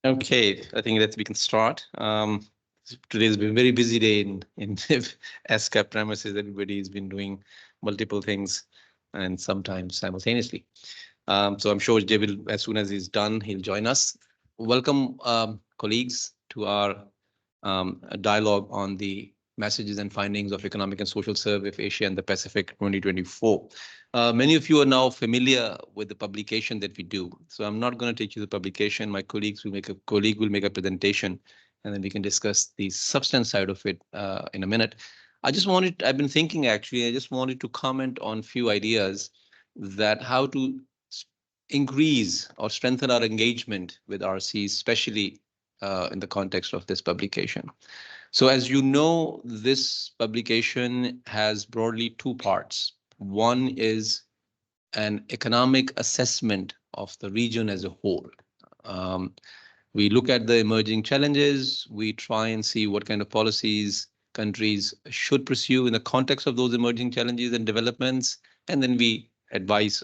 Okay, I think that we can start. Today's been a very busy day in ESCAP premises. Everybody's been doing multiple things and sometimes simultaneously. So I'm sure Jay will, as soon as he's done, he'll join us. Welcome, colleagues, to our dialogue on the messages and findings of Economic and Social Survey of Asia and the Pacific 2024. Many of you are now familiar with the publication that we do. So I'm not going to take you the publication. My colleague will make a presentation, and then we can discuss the substance side of it in a minute. I've been thinking actually, I just wanted to comment on a few ideas that how to increase or strengthen our engagement with RCs, especially in the context of this publication. So as you know, this publication has broadly two parts. One is an economic assessment of the region as a whole. Um, we look at the emerging challenges. We try and see what kind of policies countries should pursue in the context of those emerging challenges and developments, and then we advise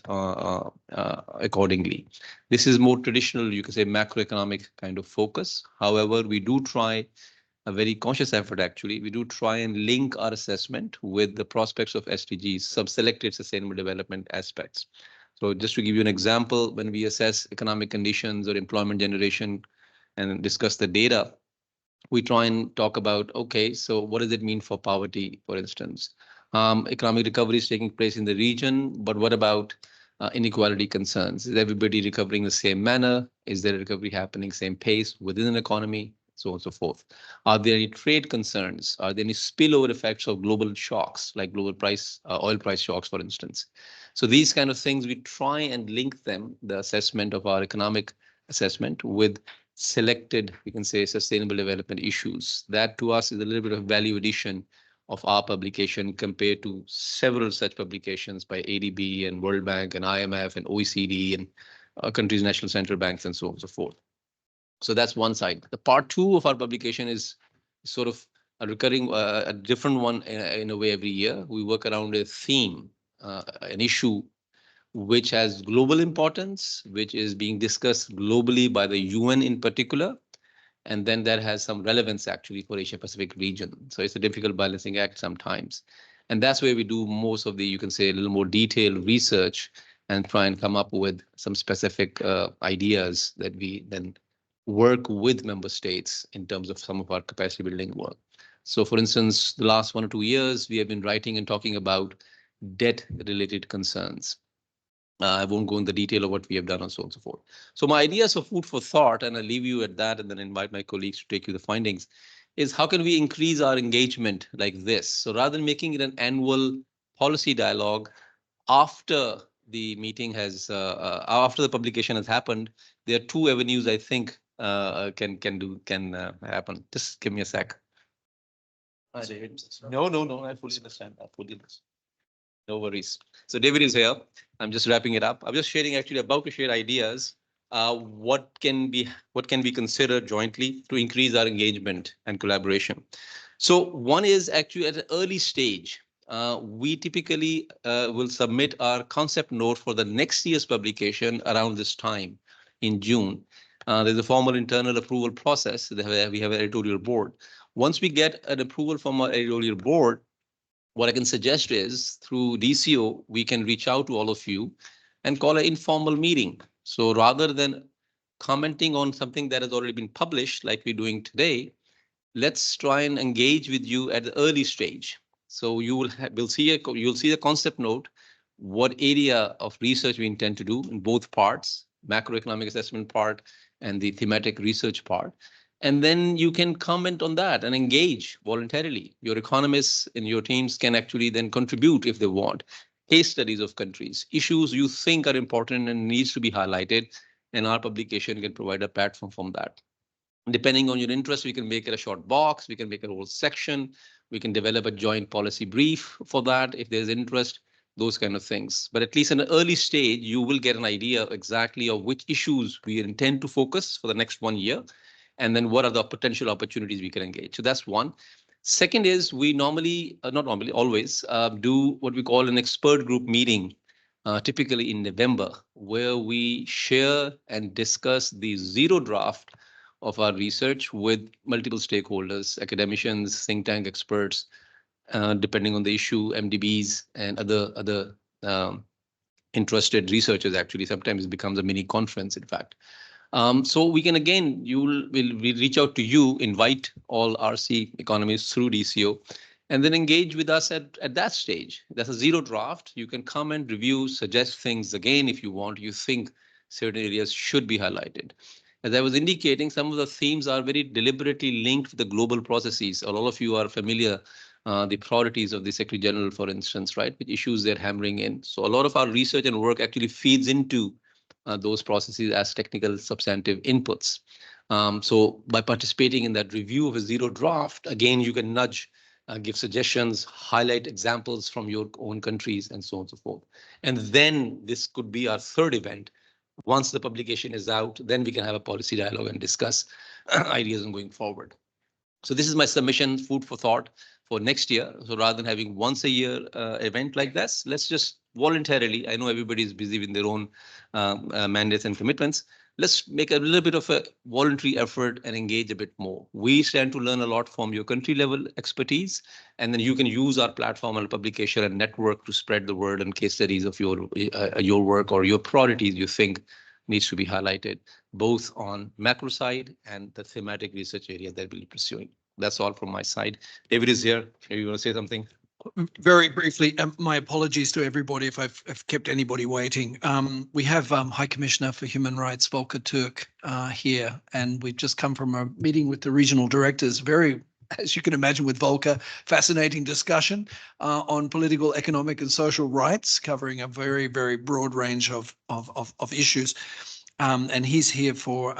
accordingly. This is more traditional, you could say, macroeconomic kind of focus. However, we do try a very conscious effort, actually. We do try and link our assessment with the prospects of SDGs, some selected sustainable development aspects. So just to give you an example, when we assess economic conditions or employment generation and discuss the data, we try and talk about, okay, so what does it mean for poverty, for instance? Economic recovery is taking place in the region, but what about inequality concerns? Is everybody recovering the same manner? Is there a recovery happening same pace within an economy? So on and so forth. Are there any trade concerns? Are there any spillover effects of global shocks, like global oil price shocks, for instance? So these kind of things, we try and link them, the assessment of our economic assessment, with selected, we can say, sustainable development issues. That to us is a little bit of value addition of our publication compared to several such publications by ADB and World Bank and IMF and OECD and countries' national central banks and so on and so forth. So that's one side. The part two of our publication is sort of a recurring, a different one in a way every year. We work around a theme, an issue which has global importance, which is being discussed globally by the UN in particular, and then that has some relevance actually for Asia Pacific region. So it's a difficult balancing act sometimes. And that's where we do most of the, you can say, a little more detailed research and try and come up with some specific ideas that we then work with member states in terms of some of our capacity building work. So for instance, the last 1 or 2 years, we have been writing and talking about debt related concerns. I won't go into the detail of what we have done and so on and so forth. So my ideas of food for thought, and I'll leave you at that and then invite my colleagues to take you the findings, is how can we increase our engagement like this? So rather than making it an annual policy dialogue, after the meeting has, after the publication has happened, there are two avenues I think can happen. Just give me a sec. No, I fully understand. I fully understand. No worries. So David is here. I'm just wrapping it up. I'm just sharing, actually about to share ideas. What can be considered jointly to increase our engagement and collaboration. So one is actually at an early stage. We typically will submit our concept note for the next year's publication around this time in June. There's a formal internal approval process. We have an editorial board. Once we get an approval from our editorial board, what I can suggest is through DCO, we can reach out to all of you and call an informal meeting. So rather than commenting on something that has already been published, like we're doing today, let's try and engage with you at the early stage. So you'll see the concept note, what area of research we intend to do in both parts, macroeconomic assessment part and the thematic research part. And then you can comment on that and engage voluntarily. Your economists and your teams can actually then contribute if they want. Case studies of countries, issues you think are important and needs to be highlighted, and our publication can provide a platform from that. Depending on your interest, we can make it a short box, we can make a whole section, we can develop a joint policy brief for that if there's interest, those kind of things. But at least in an early stage, you will get an idea exactly of which issues we intend to focus for the next 1 year, and then what are the potential opportunities we can engage. So that's one. Second is we normally, not normally, always do what we call an expert group meeting, typically in November, where we share and discuss the zero draft of our research with multiple stakeholders, academicians, think tank experts, depending on the issue, MDBs, and other interested researchers. Actually, sometimes it becomes a mini conference, in fact. So we can, again, we'll reach out to you, invite all RC economists through DCO, and then engage with us at that stage. That's a zero draft. You can come and review, suggest things again if you want, you think certain areas should be highlighted. As I was indicating, some of the themes are very deliberately linked with the global processes. A lot of you are familiar the priorities of the Secretary General, for instance, right, which issues they're hammering in. So a lot of our research and work actually feeds into those processes as technical substantive inputs. So by participating in that review of a zero draft, again, you can nudge, give suggestions, highlight examples from your own countries, and so on and so forth. And then this could be our third event. Once the publication is out, then we can have a policy dialogue and discuss ideas on going forward. So this is my submission, food for thought for next year. So rather than having once a year event like this, let's just voluntarily, I know everybody is busy with their own mandates and commitments. Let's make a little bit of a voluntary effort and engage a bit more. We stand to learn a lot from your country level expertise, and then you can use our platform and publication and network to spread the word and case studies of your work or your priorities you think needs to be highlighted, both on macro side and the thematic research area that we'll be pursuing. That's all from my side. David is here. Maybe you want to say something? Very briefly, my apologies to everybody if I've kept anybody waiting. We have High Commissioner for Human Rights, Volker Turk, here, and we've just come from a meeting with the regional directors. Very, as you can imagine with Volker, fascinating discussion on political, economic and social rights, covering a very, very broad range of issues. And he's here for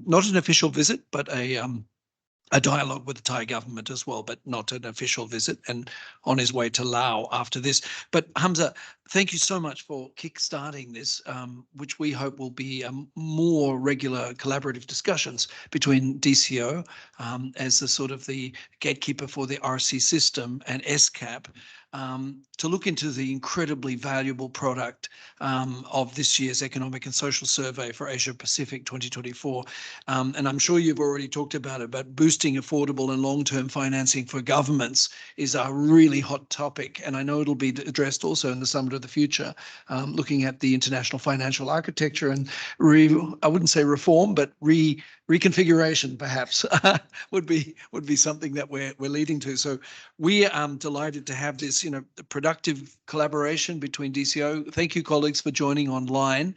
not an official visit, but a dialogue with the Thai government as well, but not an official visit, and on his way to Laos after this. But Hamza, thank you so much for kickstarting this, which we hope will be more regular collaborative discussions between DCO as the sort of the gatekeeper for the RC system and ESCAP, to look into the incredibly valuable product of this year's Economic and Social Survey for Asia Pacific 2024. And I'm sure you've already talked about it, but boosting affordable and long-term financing for governments is a really hot topic. And I know it'll be addressed also in the Summit of the Future, looking at the international financial architecture and I wouldn't say reform, but reconfiguration perhaps would be something that we're leading to. So we are delighted to have this, productive collaboration between DCO. Thank you, colleagues, for joining online.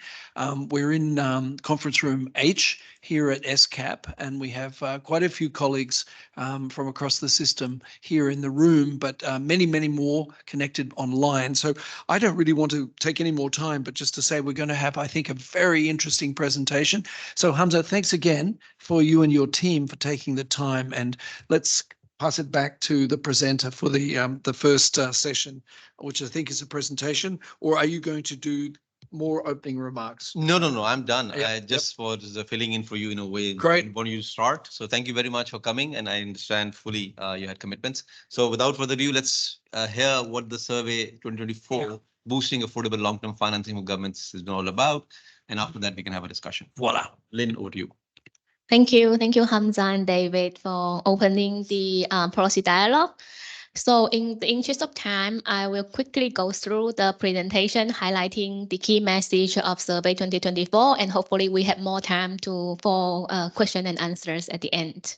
We're in conference room H here at ESCAP, and we have quite a few colleagues from across the system here in the room, but many, many more connected online. So I don't really want to take any more time, but just to say we're going to have, I think, a very interesting presentation. So Hamza, thanks again for you and your team for taking the time, and let's pass it back to the presenter for the first session, which I think is a presentation. Or are you going to do more opening remarks? No, I'm done. Yeah, just for filling in for you in a way. Great. When you start. So thank you very much for coming, and I understand fully you had commitments. So without further ado, let's hear what the survey 2024 boosting affordable long-term financing for governments is all about. And after that, we can have a discussion. Voila. Lynn, over to you. Thank you, Hamza and David, for opening the policy dialogue. So in the interest of time, I will quickly go through the presentation highlighting the key message of Survey 2024, and hopefully we have more time for question and answers at the end.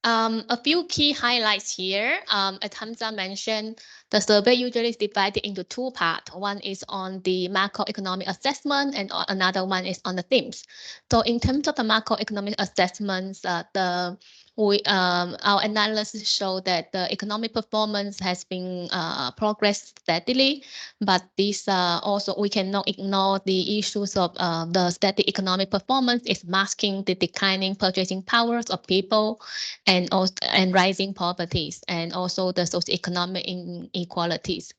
A few key highlights here. As Hamza mentioned, the survey usually is divided into two parts. One is on the macroeconomic assessment, and another one is on the themes. So in terms of the macroeconomic assessments, our analysis show that the economic performance has been progressed steadily, but this also we cannot ignore the issues of the steady economic performance is masking the declining purchasing powers of people, and rising poverties, and also the socioeconomic inequalities.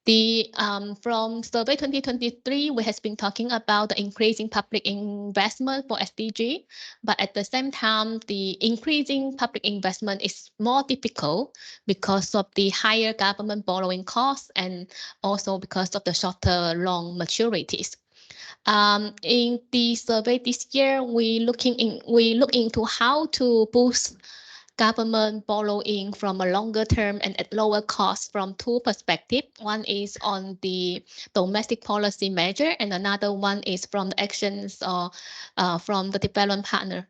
From survey 2023, we has been talking about the increasing public investment for SDG, but at the same time, the increasing public investment is more difficult because of the higher government borrowing costs and also because of the shorter loan maturities. In the survey this year, we look into how to boost government borrowing from a longer term and at lower cost from two perspectives. One is on the domestic policy measure, and another one is from the actions or from the development partner.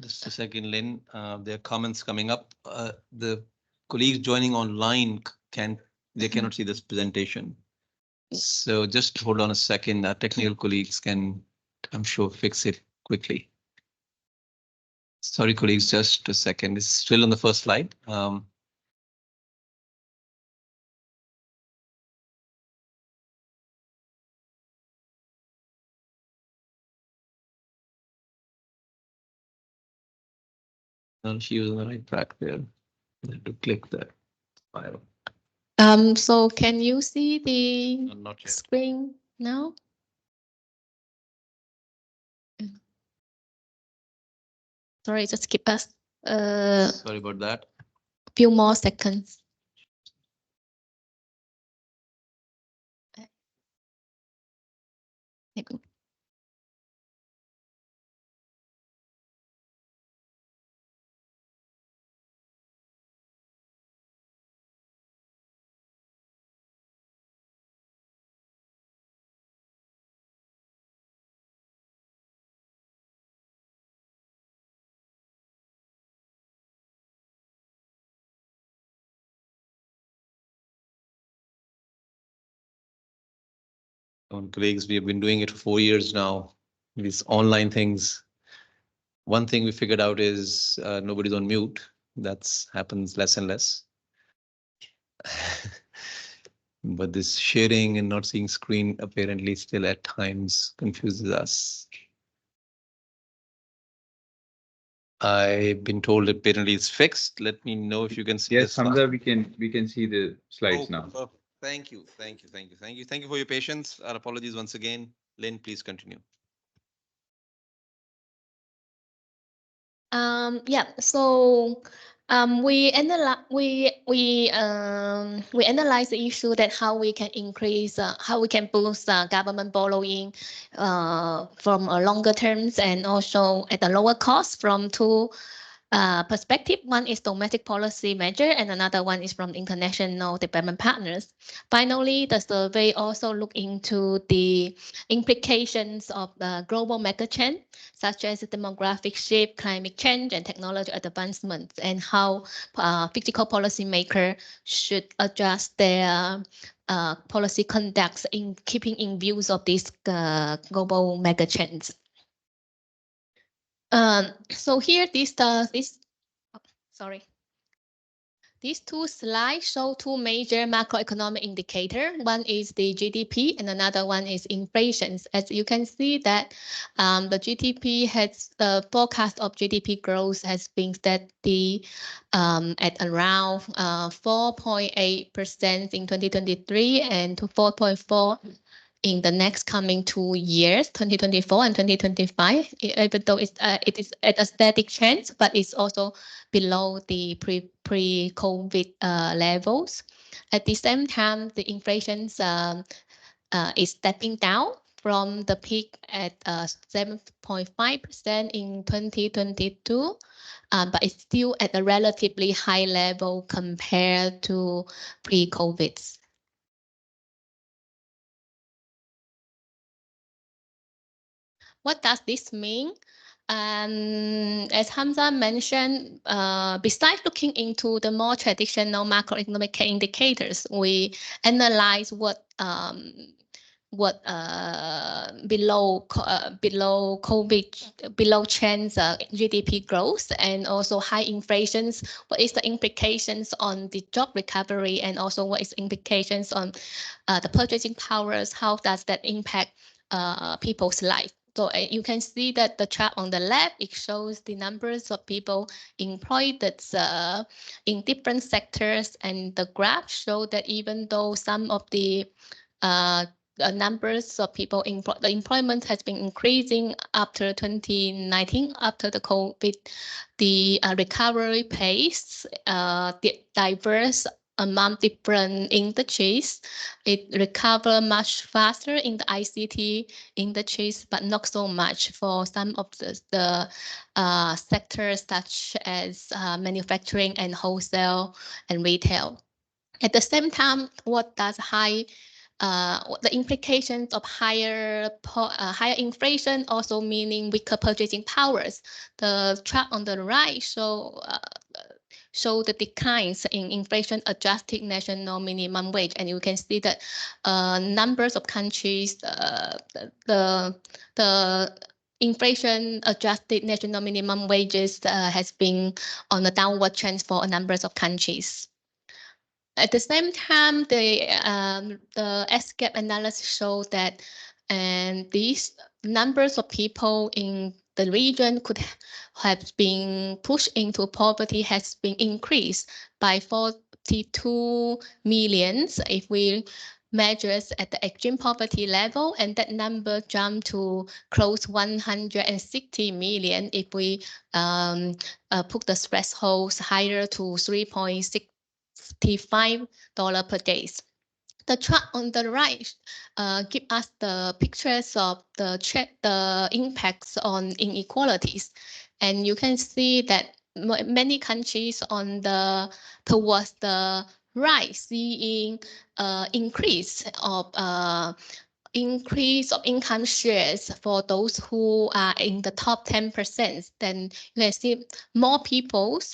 Just a second, Lynn. There are comments coming up. The colleagues joining online cannot see this presentation. So just hold on a second. Our technical colleagues can, I'm sure, fix it quickly. Sorry, colleagues, just a second. It's still on the first slide. No, she was on the right track there. I had to click that file. So can you see the Not yet. screen now? Sorry, just give us Sorry about that. a few more seconds. Colleagues, we have been doing it for 4 years now. These online things. One thing we figured out is nobody's on mute. That's happens less and less. But this sharing and not seeing screen apparently still at times confuses us. I've been told apparently it's fixed. Let me know if you can see Yes, this. Hamza, we can see the slides now. Perfect. Thank you for your patience. Our apologies once again. Lynn, please continue. Yeah, so we analyze the issue that how we can increase how we can boost government borrowing from a longer terms and also at a lower cost from two perspective. One is domestic policy measure and another one is from international development partners. Finally, the survey also looked into the implications of the global megatrend such as demographic shift, climate change, and technology advancements, and how fiscal policymakers should adjust their policy conducts in keeping in views of these global megatrends. So here these two slides show two major macroeconomic indicators. One is the GDP and another one is inflation. As you can see that the forecast of GDP growth has been steady at around 4.8% in 2023 and to 4.4% in the next coming 2 years, 2024 and 2025, even though it is at a static trend, but it's also below the pre-COVID levels. At the same time, the inflation is stepping down from the peak at 7.5% in 2022, but it's still at a relatively high level compared to pre-COVID. What does this mean? As Hamza mentioned, besides looking into the more traditional macroeconomic indicators, we analyze what below COVID, below trends GDP growth and also high inflations. What is the implications on the job recovery and also what is implications on the purchasing powers? How does that impact people's life? So you can see that the chart on the left, it shows the numbers of people employed that's in different sectors, and the graph show that even though some of the numbers of people the employment has been increasing after 2019, after the COVID, the recovery pace, the diverse among different industries. It recover much faster in the ICT industries, but not so much for some of the sectors such as manufacturing and wholesale and retail. At the same time, what does the implications of higher inflation also meaning weaker purchasing powers. The chart on the right show the declines in inflation adjusted national minimum wage, and you can see that numbers of countries the inflation adjusted national minimum wages has been on a downward trend for a number of countries. At the same time, the ESCAP analysis showed that these numbers of people in the region could have been pushed into poverty has been increased by 42 millions if we measures at the extreme poverty level, and that number jumped to close 160 million if we put the thresholds higher to 3.65 per day. The chart on the right give us the pictures of the impacts on inequalities, and you can see that many countries towards the right seeing increase of income shares for those who are in the top 10%. Then you can see more peoples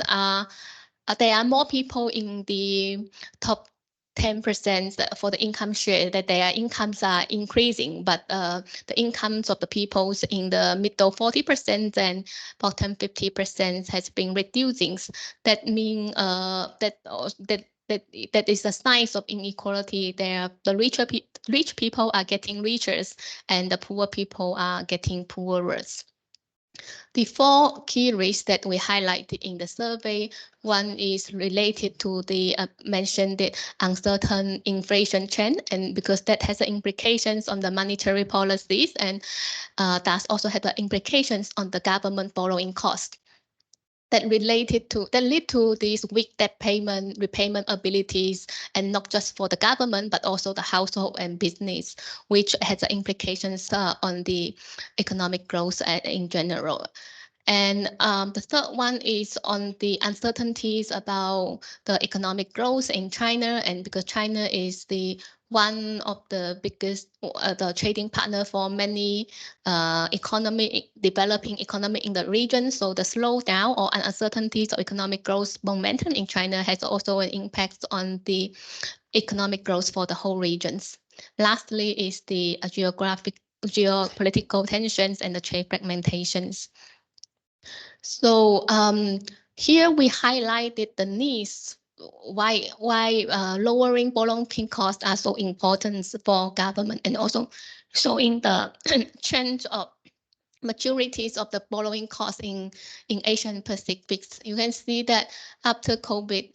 there are more people in the top 10% for the income share that their incomes are increasing, but the incomes of the peoples in the middle 40% and bottom 50% has been reducing. That means that is a sign of inequality. The rich people are getting richer, and the poor people are getting poorer. The 4 key risks that we highlighted in the survey, one is related to the mentioned uncertain inflation trend, and because that has implications on the monetary policies, and that also has implications on the government borrowing cost. That lead to these weak debt repayment abilities, and not just for the government, but also the household and business, which has implications on the economic growth in general. And the third one is on the uncertainties about the economic growth in China, and because China is one of the biggest the trading partner for many developing economy in the region. So the slowdown or uncertainties of economic growth momentum in China has also an impact on the economic growth for the whole regions. Lastly is the geopolitical tensions and the trade fragmentations. So here we highlighted the needs why lowering borrowing costs are so important for government, and also showing the trend of maturities of the borrowing costs in Asian Pacific. You can see that after COVID,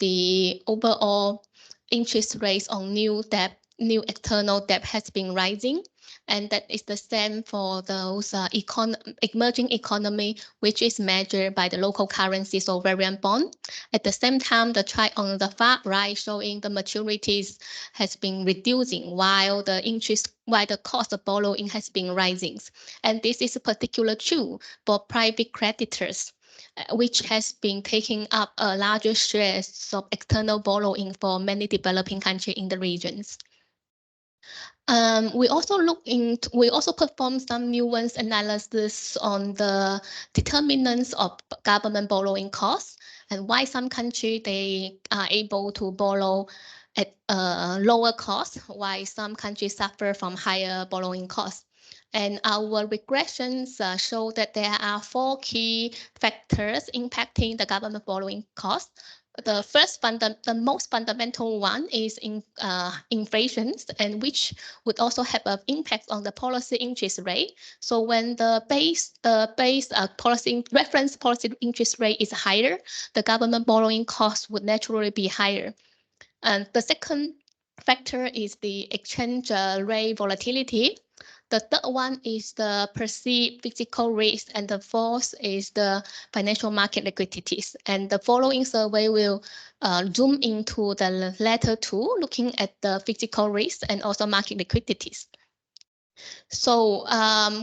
the overall interest rates on new external debt has been rising, and that is the same for those emerging economy, which is measured by the local currency, so variant bond. At the same time, the chart on the far right showing the maturities has been reducing while the cost of borrowing has been rising. And this is particularly true for private creditors, which has been taking up a larger share of external borrowing for many developing countries in the regions. We also performed some nuance analysis on the determinants of government borrowing costs, and why some countries they are able to borrow at a lower cost, while some countries suffer from higher borrowing costs. And our regressions show that there are 4 key factors impacting the government borrowing costs. The most fundamental one is inflation, and which would also have an impact on the policy interest rate. So when the base reference policy interest rate is higher, the government borrowing cost would naturally be higher. And the second factor is the exchange rate volatility. The third one is the perceived physical risk, and the fourth is the financial market liquidities. And the following survey will zoom into the latter two, looking at the physical risk and also market liquidities. So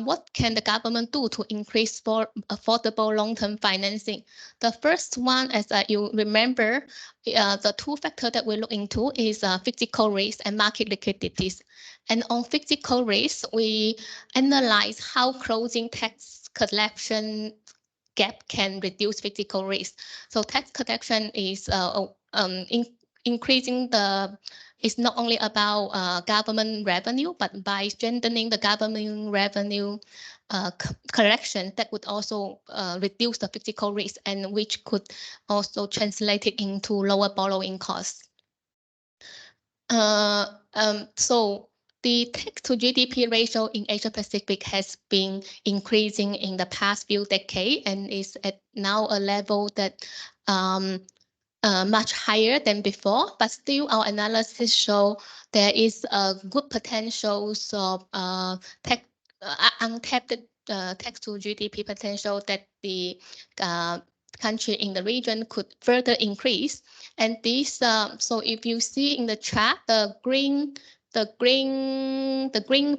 what can the government do to increase for affordable long-term financing? The first one, as you remember, the two factors that we look into is physical risk and market liquidities. And on physical risk, we analyze how closing tax collection gap can reduce physical risk. So tax collection is increasing the, it's not only about government revenue, but by strengthening the government revenue collection, that would also reduce the physical risk, and which could also translate it into lower borrowing costs. So the tax to GDP ratio in Asia Pacific has been increasing in the past few decades and is at now a level that much higher than before, but still our analysis show there is a good potential of untapped tax to GDP potential that the country in the region could further increase. And this, so if you see in the chart, the green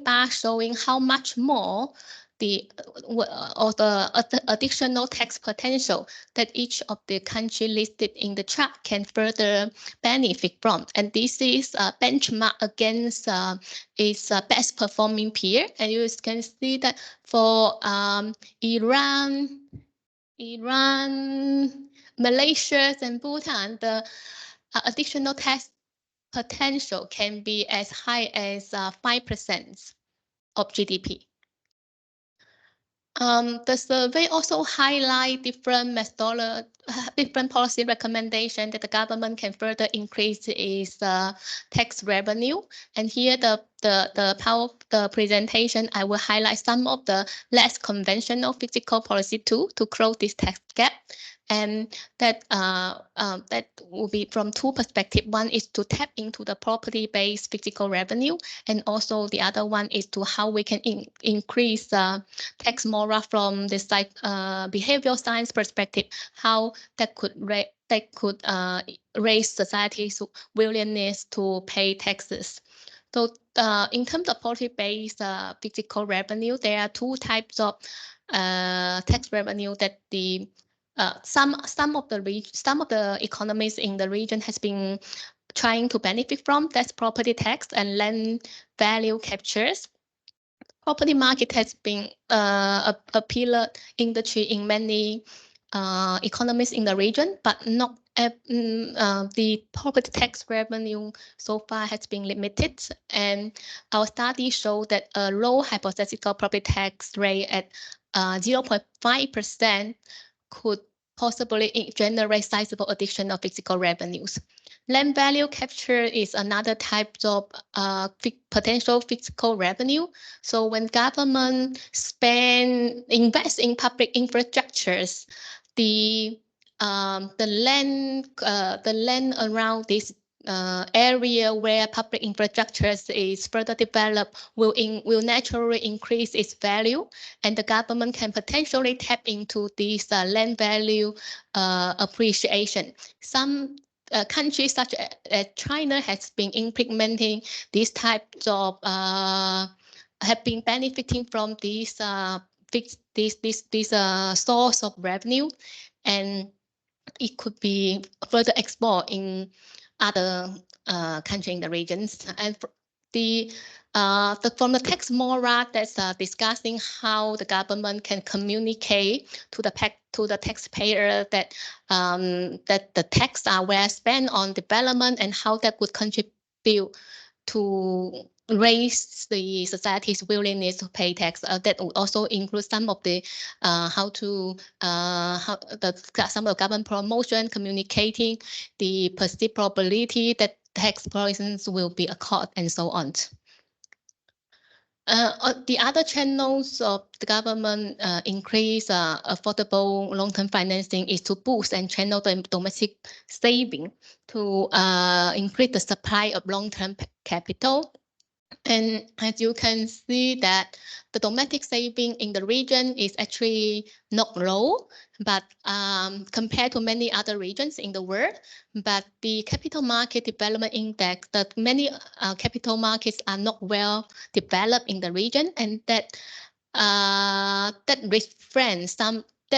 bar showing how much more the additional tax potential that each of the country listed in the chart can further benefit from. And this is a benchmark against its best performing peer. And you can see that for Iran, Malaysia, and Bhutan, the additional tax potential can be as high as 5% of GDP. The survey also highlight different different policy recommendations that the government can further increase its tax revenue. And here the presentation, I will highlight some of the less conventional fiscal policy too to close this tax gap. And that will be from two perspectives. One is to tap into the property-based fiscal revenue, and also the other one is to how we can increase tax mora from the behavioral science perspective, how that could raise society's willingness to pay taxes. So in terms of property-based fiscal revenue, there are two types of tax revenue that the some of the economies in the region has been trying to benefit from. That's property tax and land value captures. Property market has been a pillar industry in many economies in the region, but not the property tax revenue so far has been limited. And our study showed that a low hypothetical property tax rate at 0.5% could possibly generate sizable additional physical revenues. Land value capture is another type of potential fiscal revenue. So when government invest in public infrastructures, the land around this area where public infrastructures is further developed will naturally increase its value, and the government can potentially tap into this land value appreciation. Some countries such as China has been implementing these types of have been benefiting from this source of revenue, and it could be further explored in other countries in the regions. And from the tax mora, that's discussing how the government can communicate to the taxpayer that that the tax are well spent on development, and how that would contribute to raise the society's willingness to pay tax. That would also include some of the some of the government promotion, communicating the perceived probability that tax policies will be accorded, and so on. The other channels of the government increase affordable long-term financing is to boost and channel the domestic saving to increase the supply of long-term capital. And as you can see that the domestic saving in the region is actually not low, but compared to many other regions in the world, but the capital market development index, that many capital markets are not well developed in the region, and that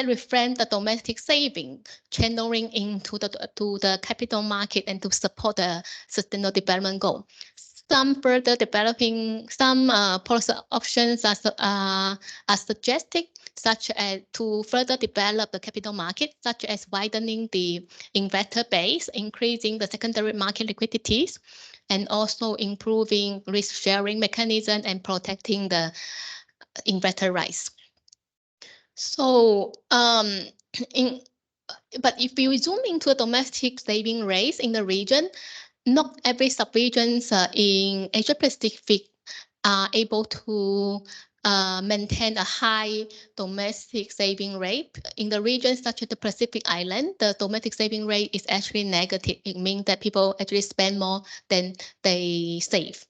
refrain the domestic saving channeling into the capital market and to support the sustainable development goal. Some further developing, some policy options are suggested, such as to further develop the capital market, such as widening the investor base, increasing the secondary market liquidities, and also improving risk sharing mechanism and protecting the investor rights. So, but if we zoom into a domestic saving rates in the region, not every sub-regions in Asia Pacific are able to maintain a high domestic saving rate. In the regions such as the Pacific Island, the domestic saving rate is actually negative. It means that people actually spend more than they save.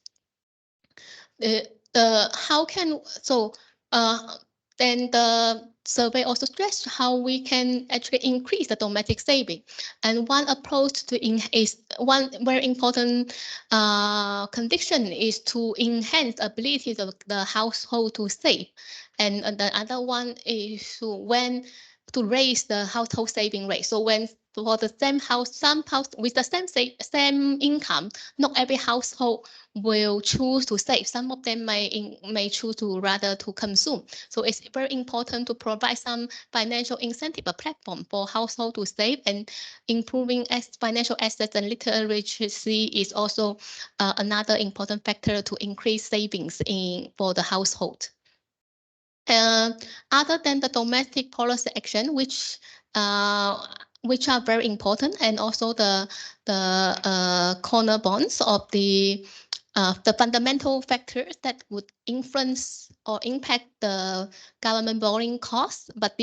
Then the survey also stressed how we can actually increase the domestic saving. And one approach is one very important condition is to enhance the abilities of the household to save. And the other one is to raise the household saving rate. So when for the same house, some house with the same income, not every household will choose to save. Some of them may choose to rather to consume. So it's very important to provide some financial incentive, a platform for household to save, and improving financial assets and literacy is also another important factor to increase savings for the household. Other than the domestic policy action, which are very important, and also the corner bonds of the fundamental factors that would influence or impact the government borrowing costs. But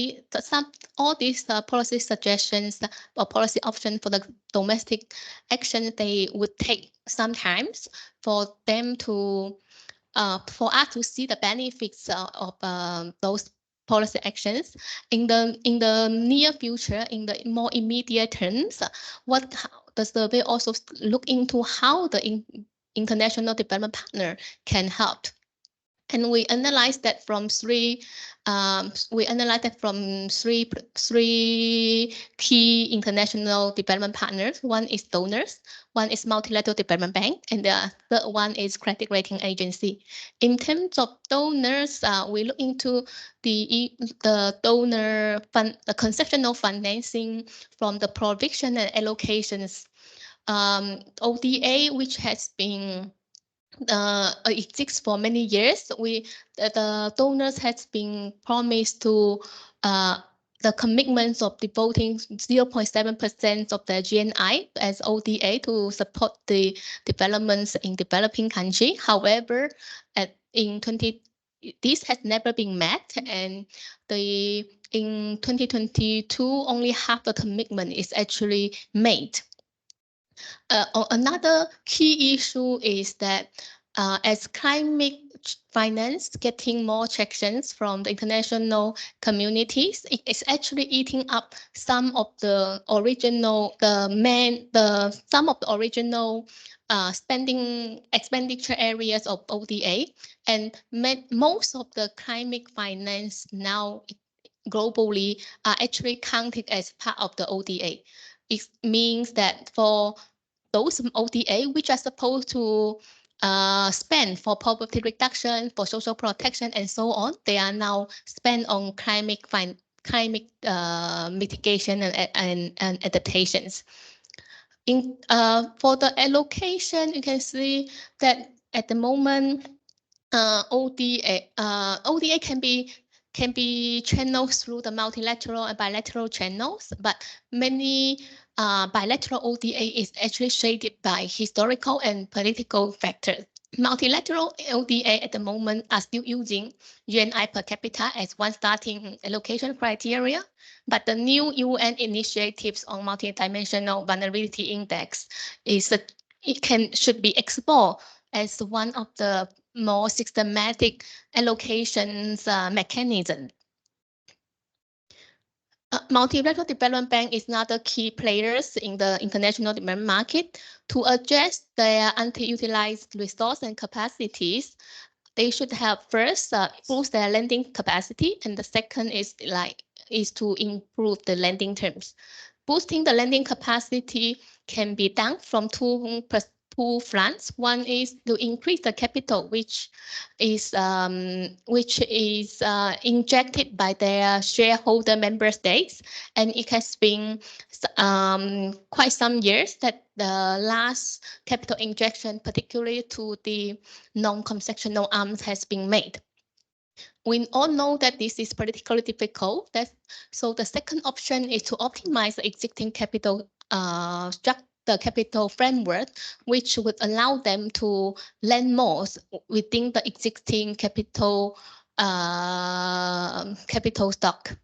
all these policy suggestions or policy options for the domestic action, they would take some time for them to for us to see the benefits of those policy actions in the near future, in the more immediate terms. The survey also look into how the international development partner can help. And we analyzed that from three key international development partners. One is donors, one is multilateral development bank, and the third one is credit rating agency. In terms of donors, we look into the donor fund, the conceptual financing from the provision and allocations. ODA, which has been exists for many years. The donors has been promised to the commitments of devoting 0.7% of the GNI as ODA to support the developments in developing country. However, this has never been met, and in 2022 only half the commitment is actually made. Another key issue is that as climate finance getting more traction from the international communities, it is actually eating up some of the original expenditure areas of ODA, and most of the climate finance now globally are actually counted as part of the ODA. It means that for those ODA which are supposed to spend for poverty reduction, for social protection, and so on, they are now spent on climate mitigation and adaptations. For the allocation, you can see that at the moment, ODA can be channeled through the multilateral and bilateral channels, but many bilateral ODA is actually shaded by historical and political factors. Multilateral ODA at the moment are still using GNI per capita as one starting allocation criteria, but the new UN initiatives on multidimensional vulnerability index should be explored as one of the more systematic allocations mechanism. Multilateral Development Bank is another key players in the international development market. To address their underutilized resource and capacities, they should have first boost their lending capacity, and the second is to improve the lending terms. Boosting the lending capacity can be done from two fronts. One is to increase the capital, which is injected by their shareholder member states, and it has been quite some years that the last capital injection, particularly to the non-concessional arms, has been made. We all know that this is particularly difficult. So the second option is to optimize the existing capital the capital framework, which would allow them to lend more within the existing capital stock.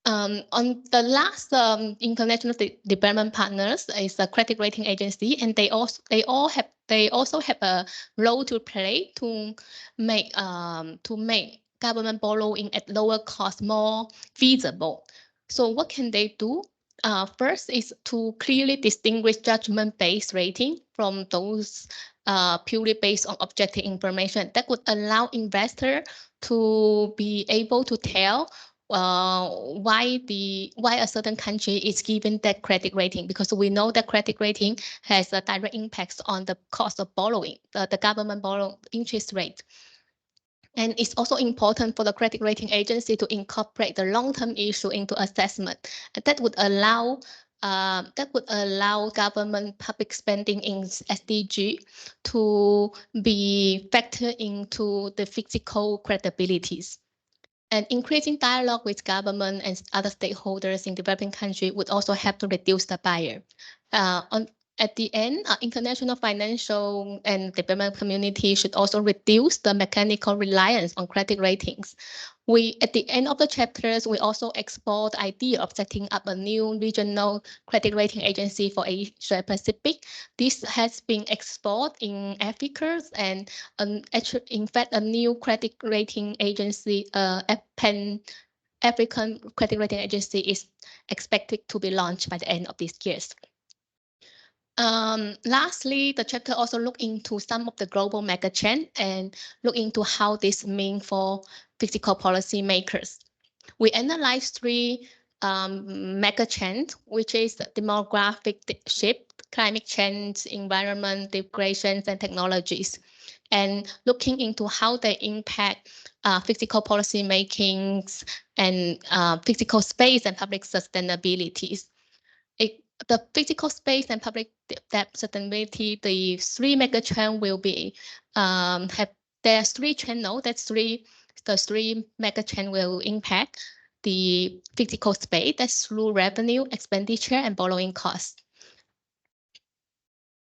On the last international development partners is a credit rating agency, and they also have a role to play to make government borrowing at lower cost more feasible. So what can they do? First is to clearly distinguish judgment-based rating from those purely based on objective information that would allow investors to be able to tell why a certain country is given that credit rating, because we know that credit rating has a direct impact on the cost of borrowing, the government borrow interest rate. And it's also important for the credit rating agency to incorporate the long-term issue into assessment. And that would allow government public spending in SDG to be factored into the fiscal credibilities. And increasing dialogue with government and other stakeholders in developing countries would also help to reduce the barrier. At the end, international financial and development community should also reduce the mechanical reliance on credit ratings. At the end of the chapters, we also explore the idea of setting up a new regional credit rating agency for Asia Pacific. This has been explored in Africa, and in fact, a new credit rating agency, Pan-African credit rating agency, is expected to be launched by the end of this year. Lastly, the chapter also look into some of the global mega trends and look into how this means for fiscal policy makers. We analyzed three mega trends, which is demographic shift, climate change, environment degradation, and technologies, and looking into how they impact fiscal policy makings and fiscal space and public sustainability. The physical space and public debt sustainability, the three mega trends will be there's three channels. The three mega trends will impact the physical space. That's through revenue, expenditure, and borrowing costs.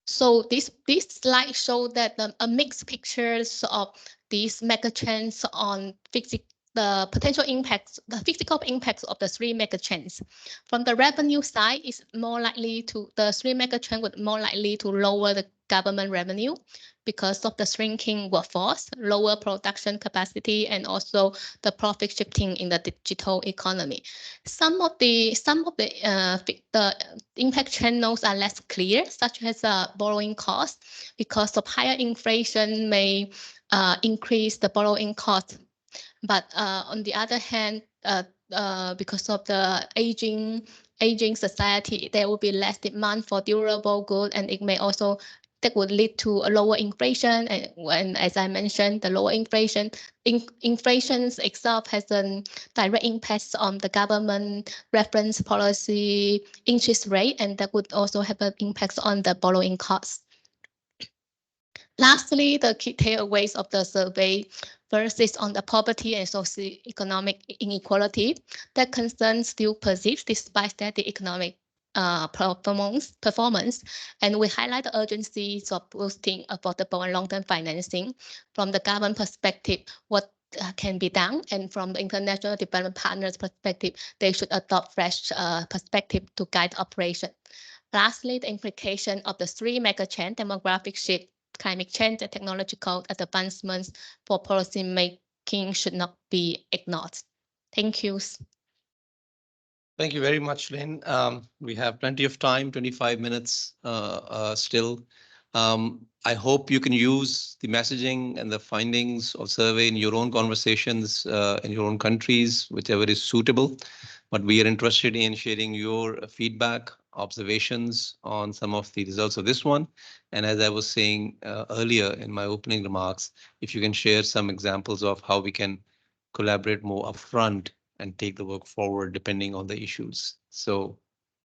So this slide shows that a mixed pictures of these mega trends on the potential impacts, the physical impacts of the three mega trends. From the revenue side, is more likely to the three mega trends would more likely to lower the government revenue because of the shrinking workforce, lower production capacity, and also the profit shifting in the digital economy. Some of the impact channels are less clear, such as borrowing costs, because of higher inflation may increase the borrowing cost. But on the other hand, because of the aging society, there will be less demand for durable goods, and it may also that would lead to a lower inflation. And as I mentioned, the lower inflation itself has a direct impact on the government reference policy interest rate, and that would also have an impact on the borrowing costs. Lastly, the key takeaways of the survey. First is on the poverty and socioeconomic inequality. That concern still persists despite steady economic performance, and we highlight the urgencies of boosting affordable and long-term financing. From the government perspective, what can be done, and from the international development partners perspective, they should adopt fresh perspective to guide operation. Lastly, the implication of the three mega trends, demographic shift, climate change and technological advancements for policy making should not be ignored. Thank you. Thank you very much, Lynn. We have plenty of time, 25 minutes still. I hope you can use the messaging and the findings of survey in your own conversations in your own countries, whichever is suitable. But we are interested in sharing your feedback, observations on some of the results of this one. And as I was saying earlier in my opening remarks, if you can share some examples of how we can collaborate more upfront and take the work forward depending on the issues. So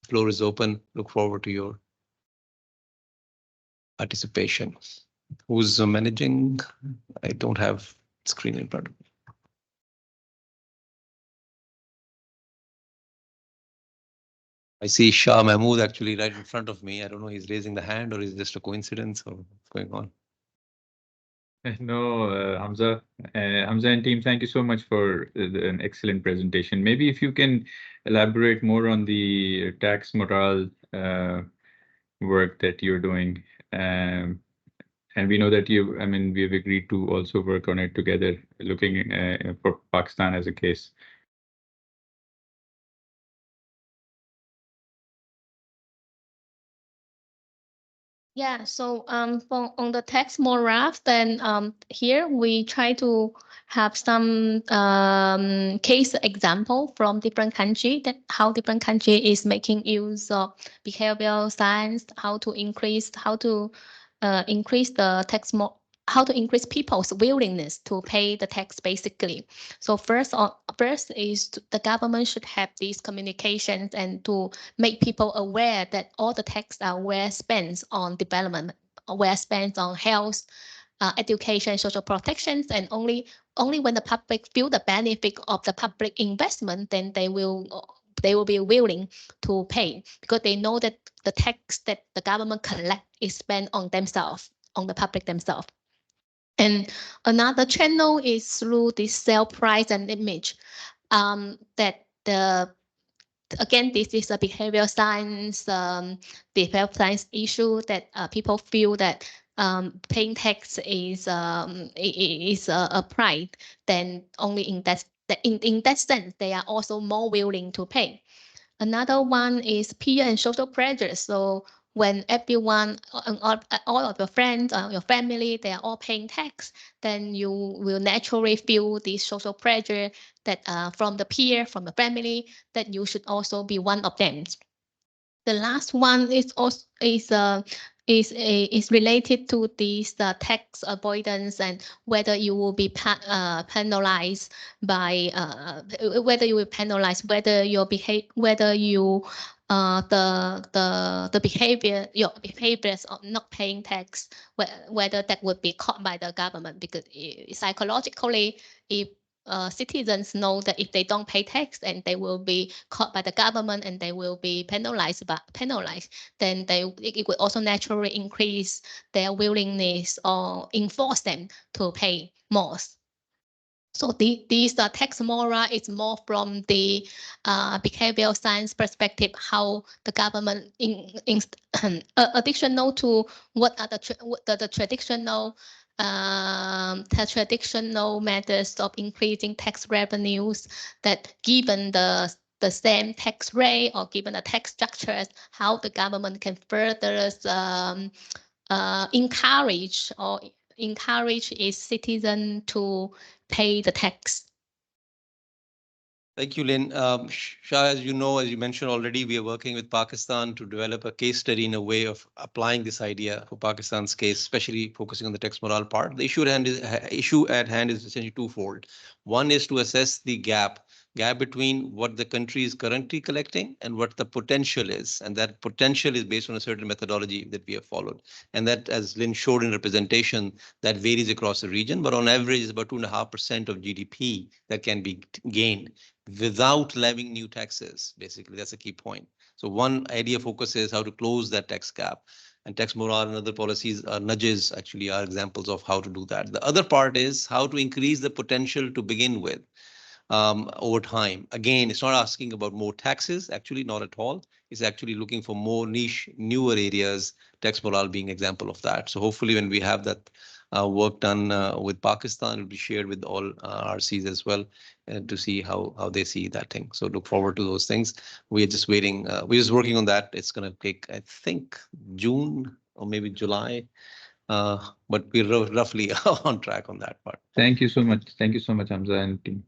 floor is open. Look forward to your participation. Who's managing? I don't have screen in front of me. I see Shah Mahmood actually right in front of me. I don't know, he's raising the hand or is it just a coincidence or what's going on? No, Hamza and team, thank you so much for an excellent presentation. Maybe if you can elaborate more on the tax morale work that you're doing. And we know that we have agreed to also work on it together, looking for Pakistan as a case. Yeah, so on the tax morale, then here we try to have some case example from different country, that how different country is making use of behavioral science, how to increase the tax how to increase people's willingness to pay the tax basically. So first is the government should have these communications and to make people aware that all the tax are well spent on development, well spent on health, education, social protections, and only when the public feel the benefit of the public investment, then they will be willing to pay, because they know that the tax that the government collect is spent on themselves, on the public themselves. And another channel is through the sale price and image. That again, this is a behavioral science issue that people feel that paying tax is a pride. Then only in that sense, they are also more willing to pay. Another one is peer and social pressure. So when everyone, all of your friends, your family, they are all paying tax, then you will naturally feel the social pressure that from the peer, from the family, that you should also be one of them. The last one is also is related to this tax avoidance and whether you will be penalized by whether you will penalize whether your the behavior, your behaviors of not paying tax, whether that would be caught by the government, because psychologically, if citizens know that if they don't pay tax and they will be caught by the government and they will be penalized, then it would also naturally increase their willingness or enforce them to pay more. So these tax morale is more from the behavioral science perspective, how the government additional to what are the traditional methods of increasing tax revenues, that given the same tax rate or given the tax structures, how the government can further encourage its citizen to pay the tax. Thank you, Lynn. Shah, as you know, as you mentioned already, we are working with Pakistan to develop a case study in a way of applying this idea for Pakistan's case, especially focusing on the tax morale part. The issue at hand is essentially twofold. One is to assess the gap between what the country is currently collecting and what the potential is. And that potential is based on a certain methodology that we have followed. And that, as Lynn showed in representation, that varies across the region, but on average is about 2.5% of GDP that can be gained without levying new taxes. Basically, that's a key point. So one idea focus is how to close that tax gap. And tax morale and other policies are nudges, actually are examples of how to do that. The other part is how to increase the potential to begin with. over time. Again, it's not asking about more taxes, actually, not at all. It's actually looking for more niche, newer areas, tax morale being example of that. So hopefully when we have that work done with Pakistan, it will be shared with all RCs as well to see how they see that thing. So look forward to those things. We are just waiting. We're just working on that. It's going to take, I think, June or maybe July. But we're roughly on track on that part. Thank you so much. Thank you so much, Hamza and team.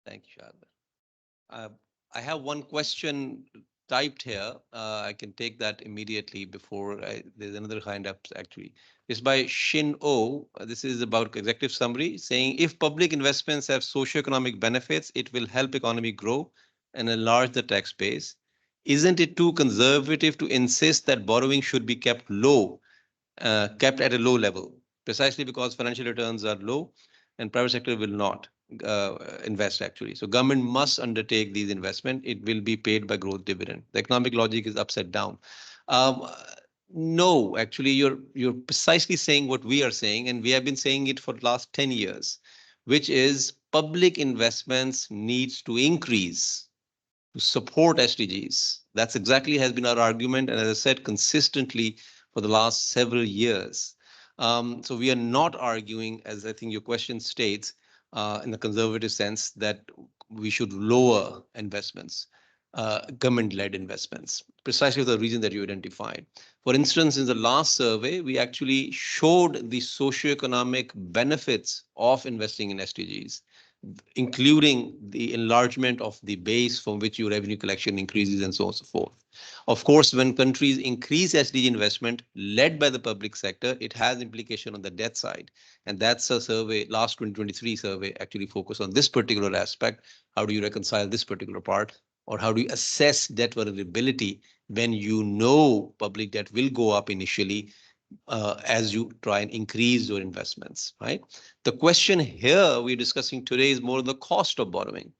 Thank you, Shahid. I have one question typed here. I can take that immediately before there's another hand up actually. It's by Shin O. This is about executive summary saying if public investments have socioeconomic benefits, it will help economy grow and enlarge the tax base. Isn't it too conservative to insist that borrowing should be kept low, kept at a low level, precisely because financial returns are low and private sector will not invest actually. So government must undertake these investment. It will be paid by growth dividend. The economic logic is upside down. No, actually, you're precisely saying what we are saying, and we have been saying it for the last 10 years, which is public investments needs to increase to support SDGs. That's exactly has been our argument, and as I said, consistently for the last several years. So we are not arguing, as I think your question states, in the conservative sense, that we should lower investments, government-led investments, precisely for the reason that you identified. For instance, in the last survey, we actually showed the socioeconomic benefits of investing in SDGs, including the enlargement of the base from which your revenue collection increases and so on and so forth. Of course, when countries increase SDG investment led by the public sector, it has implication on the debt side. And that's a survey, last 2023 survey actually focused on this particular aspect. How do you reconcile this particular part? Or how do you assess debt vulnerability when you know public debt will go up initially as you try and increase your investments, right? The question here we're discussing today is more the cost of borrowing,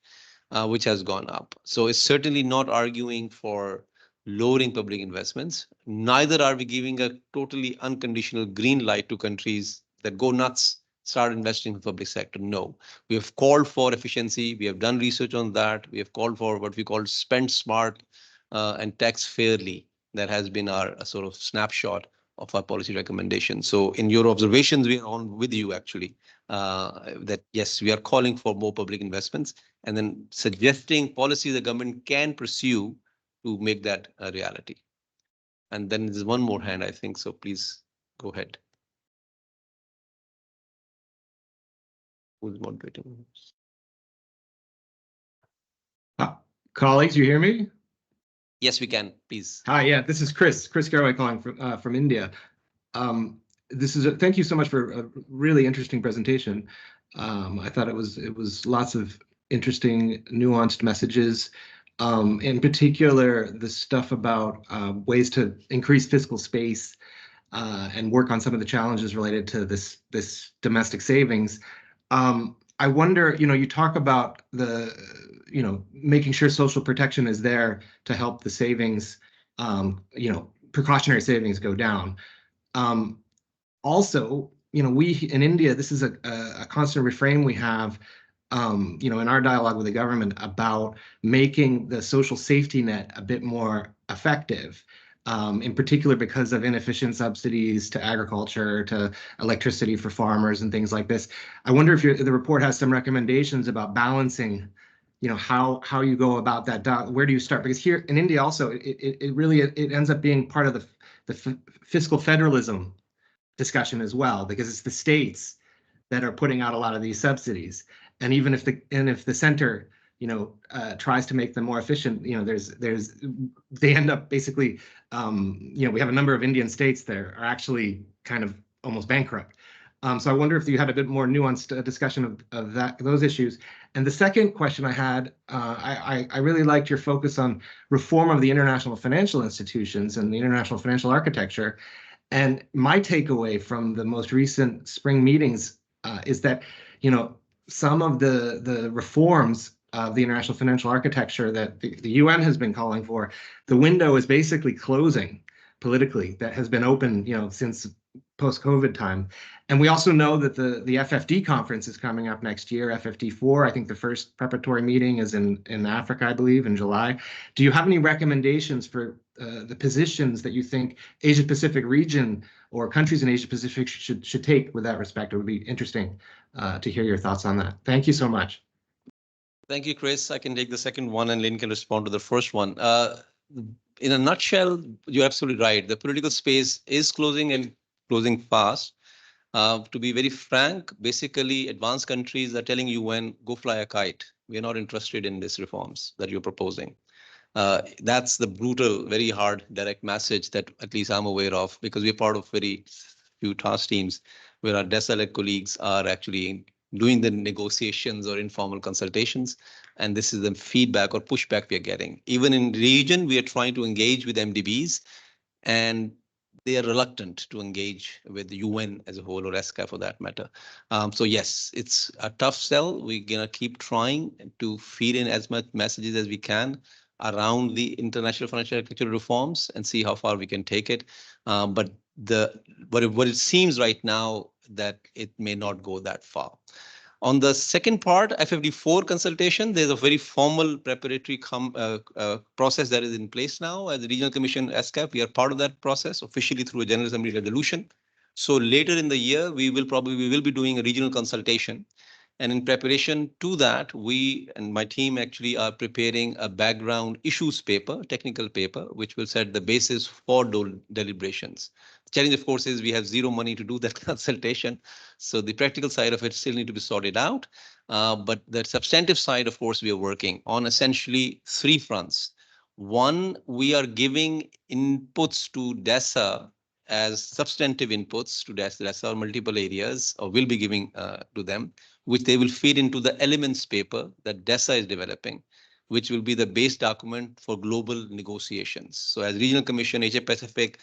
which has gone up. So it's certainly not arguing for lowering public investments. Neither are we giving a totally unconditional green light to countries that go nuts, start investing in the public sector. No, we have called for efficiency. We have done research on that. We have called for what we call spend smart and tax fairly. That has been our sort of snapshot of our policy recommendations. So in your observations, we are on with you actually, that yes, we are calling for more public investments and then suggesting policies the government can pursue to make that a reality. And then there's one more hand, I think, so please go ahead. Who's moderating? Colleagues, you hear me? Yes, we can, please. Hi, yeah, this is Chris Garraway calling from India. Thank you so much for a really interesting presentation. I thought it was lots of interesting, nuanced messages. In particular, the stuff about ways to increase fiscal space and work on some of the challenges related to this domestic savings. I wonder, you talk about making sure social protection is there to help the savings, precautionary savings go down. Also, we in India, this is a constant refrain we have, in our dialogue with the government about making the social safety net a bit more effective. In particular because of inefficient subsidies to agriculture, to electricity for farmers and things like this. I wonder if the report has some recommendations about balancing, how you go about that. Where do you start? Because here in India also, it really ends up being part of the fiscal federalism discussion as well, because it's the states that are putting out a lot of these subsidies. And even if the center tries to make them more efficient, they end up basically, we have a number of Indian states that are actually kind of almost bankrupt. So I wonder if you had a bit more nuanced discussion of those issues. And the second question I had, I really liked your focus on reform of the international financial institutions and the international financial architecture. And my takeaway from the most recent spring meetings is that, some of the reforms of the international financial architecture that the UN has been calling for, the window is basically closing politically. That has been open, since post-COVID time. And we also know that the FFD conference is coming up next year, FFD4. I think the first preparatory meeting is in Africa, I believe, in July. Do you have any recommendations for the positions that you think Asia-Pacific region or countries in Asia-Pacific should take with that respect? It would be interesting to hear your thoughts on that. Thank you so much. Thank you, Chris. I can take the second one and Lynn can respond to the first one. In a nutshell, you're absolutely right. The political space is closing and closing fast. To be very frank, basically advanced countries are telling UN, go fly a kite. We're not interested in these reforms that you're proposing. That's the brutal, very hard, direct message that at least I'm aware of, because we're part of very few task teams where our DESA colleagues are actually doing the negotiations or informal consultations. And this is the feedback or pushback we are getting. Even in region, we are trying to engage with MDBs, and they are reluctant to engage with the UN as a whole, or ESCAP for that matter. So yes, it's a tough sell. We're gonna keep trying to feed in as much messages as we can around the international financial architecture reforms and see how far we can take it. But what it seems right now that it may not go that far. On the second part, FFD4 consultation, there's a very formal preparatory process that is in place now. As the Regional Commission ESCAP, we are part of that process officially through a General Assembly resolution. So later in the year, we will be doing a regional consultation. And in preparation to that, we and my team actually are preparing a background issues paper, technical paper, which will set the basis for deliberations. The challenge, of course, is we have zero money to do that consultation. So the practical side of it still need to be sorted out. But the substantive side, of course, we are working on essentially three fronts. One, we are giving inputs to DESA as substantive inputs to DESA or multiple areas, or will be giving to them, which they will feed into the elements paper that DESA is developing, which will be the base document for global negotiations. So as Regional Commission, Asia Pacific,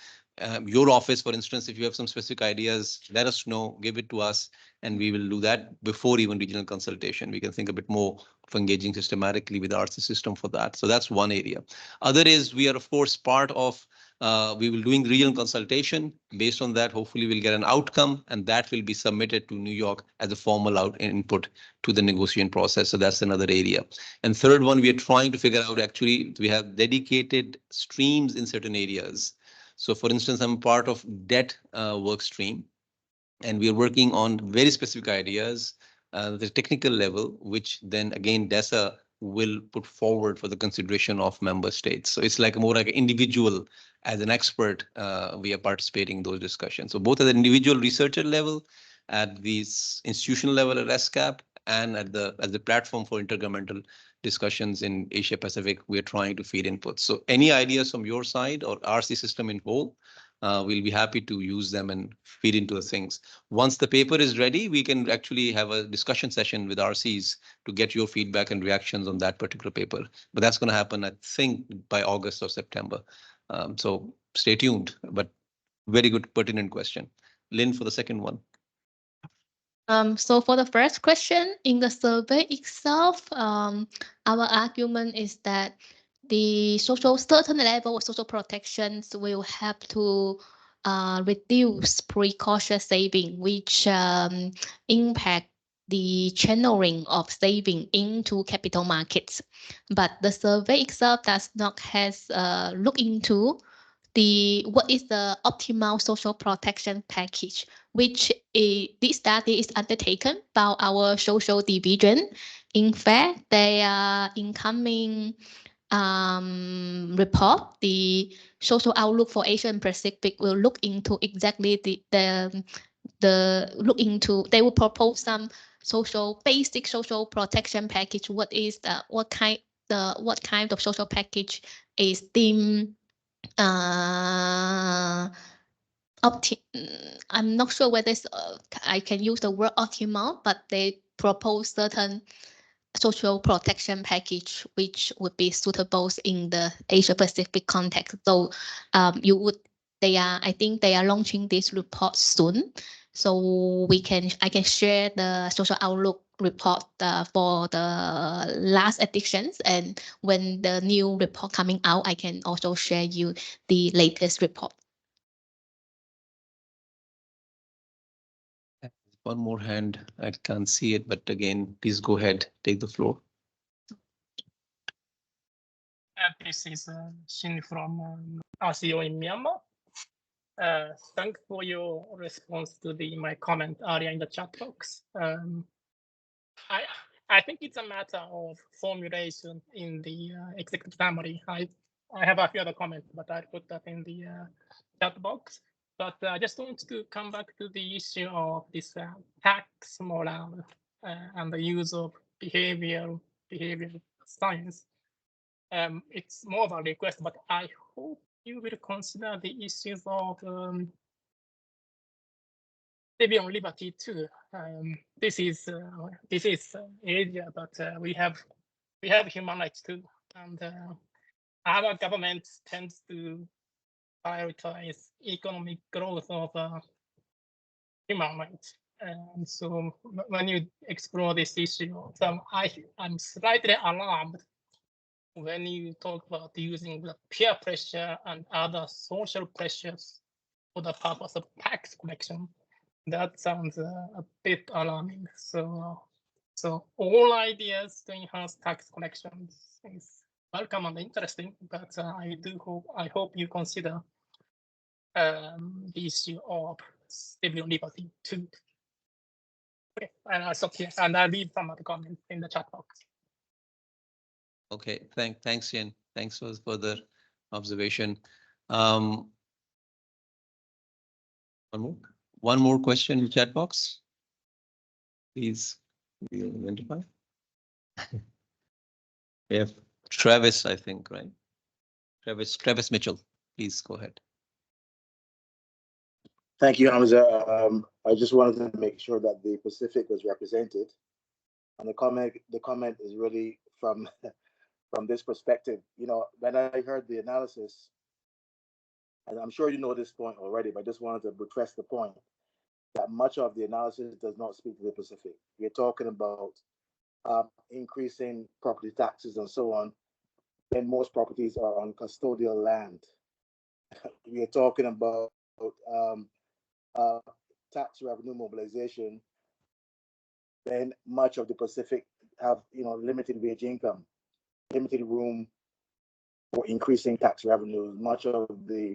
your office, for instance, if you have some specific ideas, let us know, give it to us, and we will do that before even regional consultation. We can think a bit more of engaging systematically with our system for that. So that's one area. Other is we are, of course, part of we will doing regional consultation. Based on that, hopefully we'll get an outcome, and that will be submitted to New York as a formal input to the negotiation process. So that's another area. And third one, we are trying to figure out, actually, we have dedicated streams in certain areas. So for instance, I'm part of debt work stream, and we are working on very specific ideas, the technical level, which then again, DESA will put forward for the consideration of member states. So it's like more like an individual as an expert, we are participating in those discussions. So both at the individual researcher level, at the institutional level at ESCAP, and at the platform for intergovernmental discussions in Asia Pacific, we are trying to feed inputs. So any ideas from your side or RC system in whole, we'll be happy to use them and feed into the things. Once the paper is ready, we can actually have a discussion session with RCs to get your feedback and reactions on that particular paper. But that's going to happen, I think, by August or September. So stay tuned, but very good, pertinent question. Lynn, for the second one. So for the first question, in the survey itself, our argument is that the certain level of social protections will help to reduce precautious saving, which impact the channeling of saving into capital markets. But the survey itself does not has look into what is the optimal social protection package, which this study is undertaken by our social division. In fact, their incoming report, the social outlook for Asia and Pacific, will look into exactly they will propose some basic social protection package. What kind of social package is deemed I'm not sure whether I can use the word optimal, but they propose certain social protection package which would be suitable in the Asia Pacific context. So I think they are launching this report soon. So I can share the social outlook report for the last editions, and when the new report coming out, I can also share you the latest report. One more hand. I can't see it, but again, please go ahead, take the floor. This is Shin from RCO in Myanmar. Thanks for your response to my comment earlier in the chat box. I think it's a matter of formulation in the executive summary. I have a few other comments, but I'll put that in the chat box. But I just want to come back to the issue of this tax morale and the use of behavioral science. It's more of a request, but I hope you will consider the issues of civil liberty too. This is Asia, but we have human rights too, and our government tends to prioritize economic growth of human rights. And so when you explore this issue, I'm slightly alarmed when you talk about using the peer pressure and other social pressures for the purpose of tax collection. That sounds a bit alarming. So all ideas to enhance tax collections is welcome and interesting, but I hope you consider the issue of civil liberty too. Okay, and I'll stop here, and I'll leave some of the comments in the chat box. Okay, thanks, Ian. Thanks for further observation. One more question in chat box. Please identify. We have Travis, I think, right? Travis Mitchell, please go ahead. Thank you, Hamza. I just wanted to make sure that the Pacific was represented. And the comment is really from this perspective. You know, when I heard the analysis, and I'm sure you know this point already, but I just wanted to buttress the point that much of the analysis does not speak to the Pacific. We're talking about increasing property taxes and so on, and most properties are on custodial land. We are talking about tax revenue mobilization, then much of the Pacific have limited wage income, limited room for increasing tax revenues. Much of the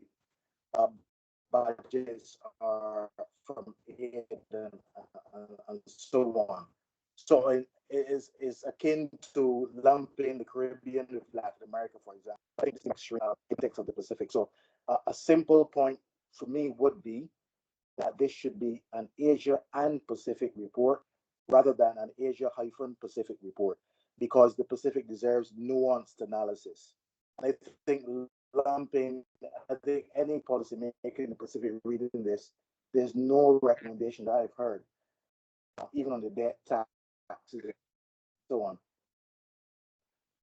budgets are from aid and so on. So it is akin to lumping the Caribbean with Latin America, for example. I think it's an extreme context of the Pacific. So a simple point for me would be that this should be an Asia and Pacific report rather than an Asia-Pacific report, because the Pacific deserves nuanced analysis. And I think any policy maker in the Pacific reading this, there's no recommendation that I've heard, even on the debt taxes and so on,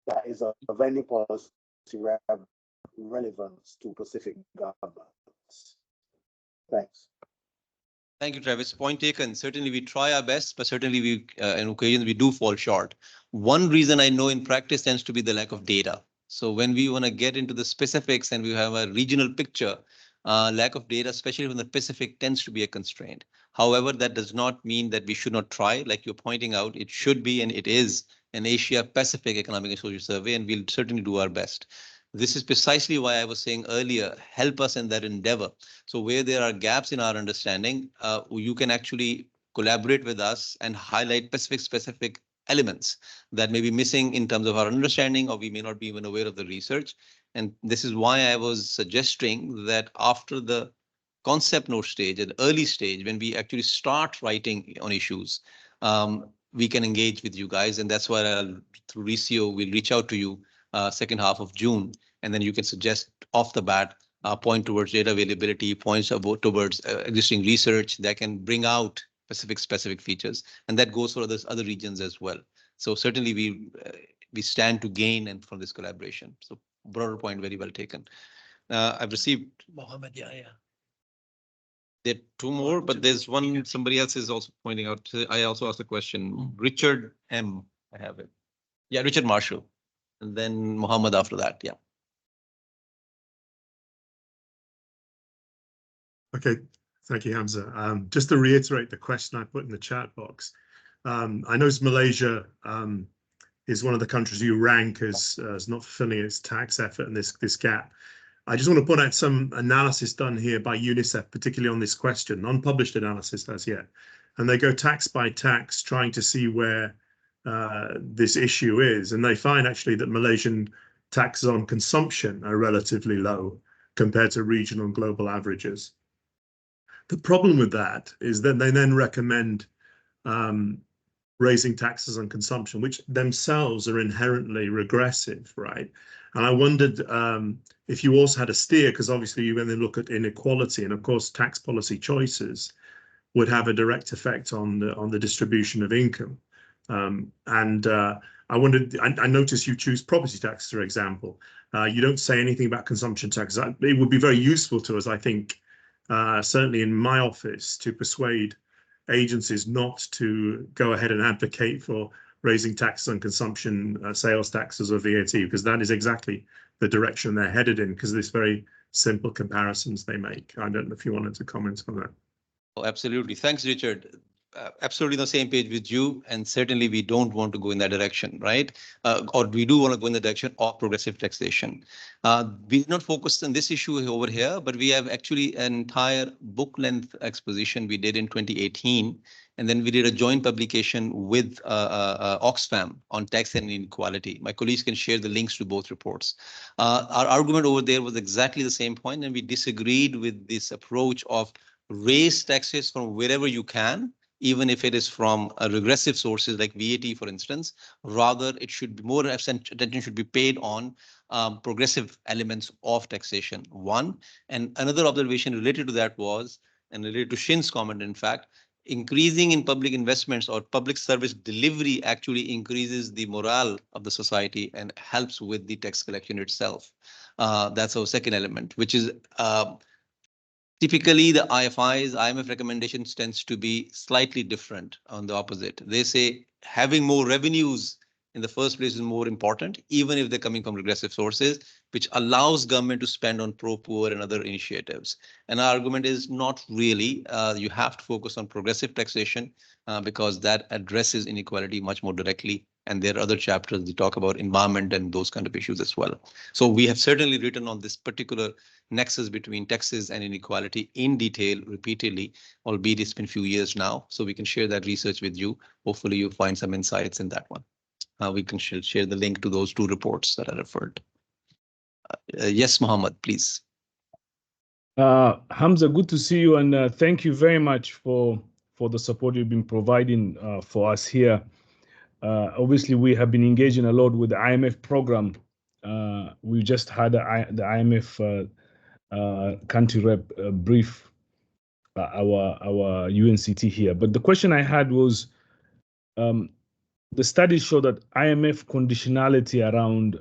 that is of any policy relevance to Pacific governments. Thanks. Thank you, Travis. Point taken. Certainly, we try our best, but certainly we, in occasions, we do fall short. One reason I know in practice tends to be the lack of data. So when we want to get into the specifics and we have a regional picture, lack of data, especially when the Pacific, tends to be a constraint. However, that does not mean that we should not try. Like you're pointing out, it should be, and it is, an Asia-Pacific Economic and Social Survey, and we'll certainly do our best. This is precisely why I was saying earlier, help us in that endeavor. So where there are gaps in our understanding, you can actually collaborate with us and highlight specific elements that may be missing in terms of our understanding, or we may not be even aware of the research. And this is why I was suggesting that after the concept note stage, at the early stage, when we actually start writing on issues, we can engage with you guys. And that's why through DCO, we'll reach out to you second half of June. And then you can suggest off the bat, point towards data availability, points towards existing research that can bring out specific features. And that goes for other regions as well. So certainly we stand to gain and from this collaboration. So broader point, very well taken. I've received Mohammed, yeah. There are two more, but there's one, somebody else is also pointing out. I also asked a question. Richard M. I have it. Yeah, Richard Marshall. And then Mohammed after that. Yeah. Okay. Thank you, Hamza. Just to reiterate the question I put in the chat box, I know Malaysia is one of the countries you rank as not fulfilling its tax effort and this gap. I just want to point out some analysis done here by UNICEF, particularly on this question, unpublished analysis as yet. And they go tax by tax, trying to see where this issue is. And they find actually that Malaysian taxes on consumption are relatively low compared to regional and global averages. The problem with that is that they then recommend raising taxes on consumption, which themselves are inherently regressive, right? And I wondered if you also had a steer, because obviously you then look at inequality, and of course tax policy choices would have a direct effect on the distribution of income. I wondered, I noticed you choose property tax, for example. You don't say anything about consumption tax. It would be very useful to us, I think, certainly in my office, to persuade agencies not to go ahead and advocate for raising taxes on consumption, sales taxes or VAT, because that is exactly the direction they're headed in, because of these very simple comparisons they make. I don't know if you wanted to comment on that. Oh, absolutely. Thanks, Richard. Absolutely on the same page with you, and certainly we don't want to go in that direction, right? Or we do want to go in the direction of progressive taxation. We're not focused on this issue over here, but we have actually an entire book length exposition we did in 2018. And then we did a joint publication with Oxfam on tax and inequality. My colleagues can share the links to both reports. Our argument over there was exactly the same point, and we disagreed with this approach of raise taxes from wherever you can, even if it is from regressive sources like VAT, for instance. Rather, it should be more attention should be paid on progressive elements of taxation. One, and another observation related to that was, and related to Shin's comment, in fact, increasing in public investments or public service delivery actually increases the morale of the society and helps with the tax collection itself. That's our second element, which is typically, the IMF recommendations tends to be slightly different on the opposite. They say having more revenues in the first place is more important, even if they're coming from regressive sources, which allows government to spend on pro-poor and other initiatives. And our argument is not really. You have to focus on progressive taxation because that addresses inequality much more directly. And there are other chapters that talk about environment and those kind of issues as well. So we have certainly written on this particular nexus between taxes and inequality in detail repeatedly, albeit it's been a few years now. So we can share that research with you. Hopefully you find some insights in that one. We can share the link to those two reports that I referred. Yes, Mohammed, please. Hamza, good to see you, and thank you very much for the support you've been providing for us here. Obviously, we have been engaging a lot with the IMF program. We just had the IMF country rep brief our UNCT here. But the question I had was, the studies show that IMF conditionality around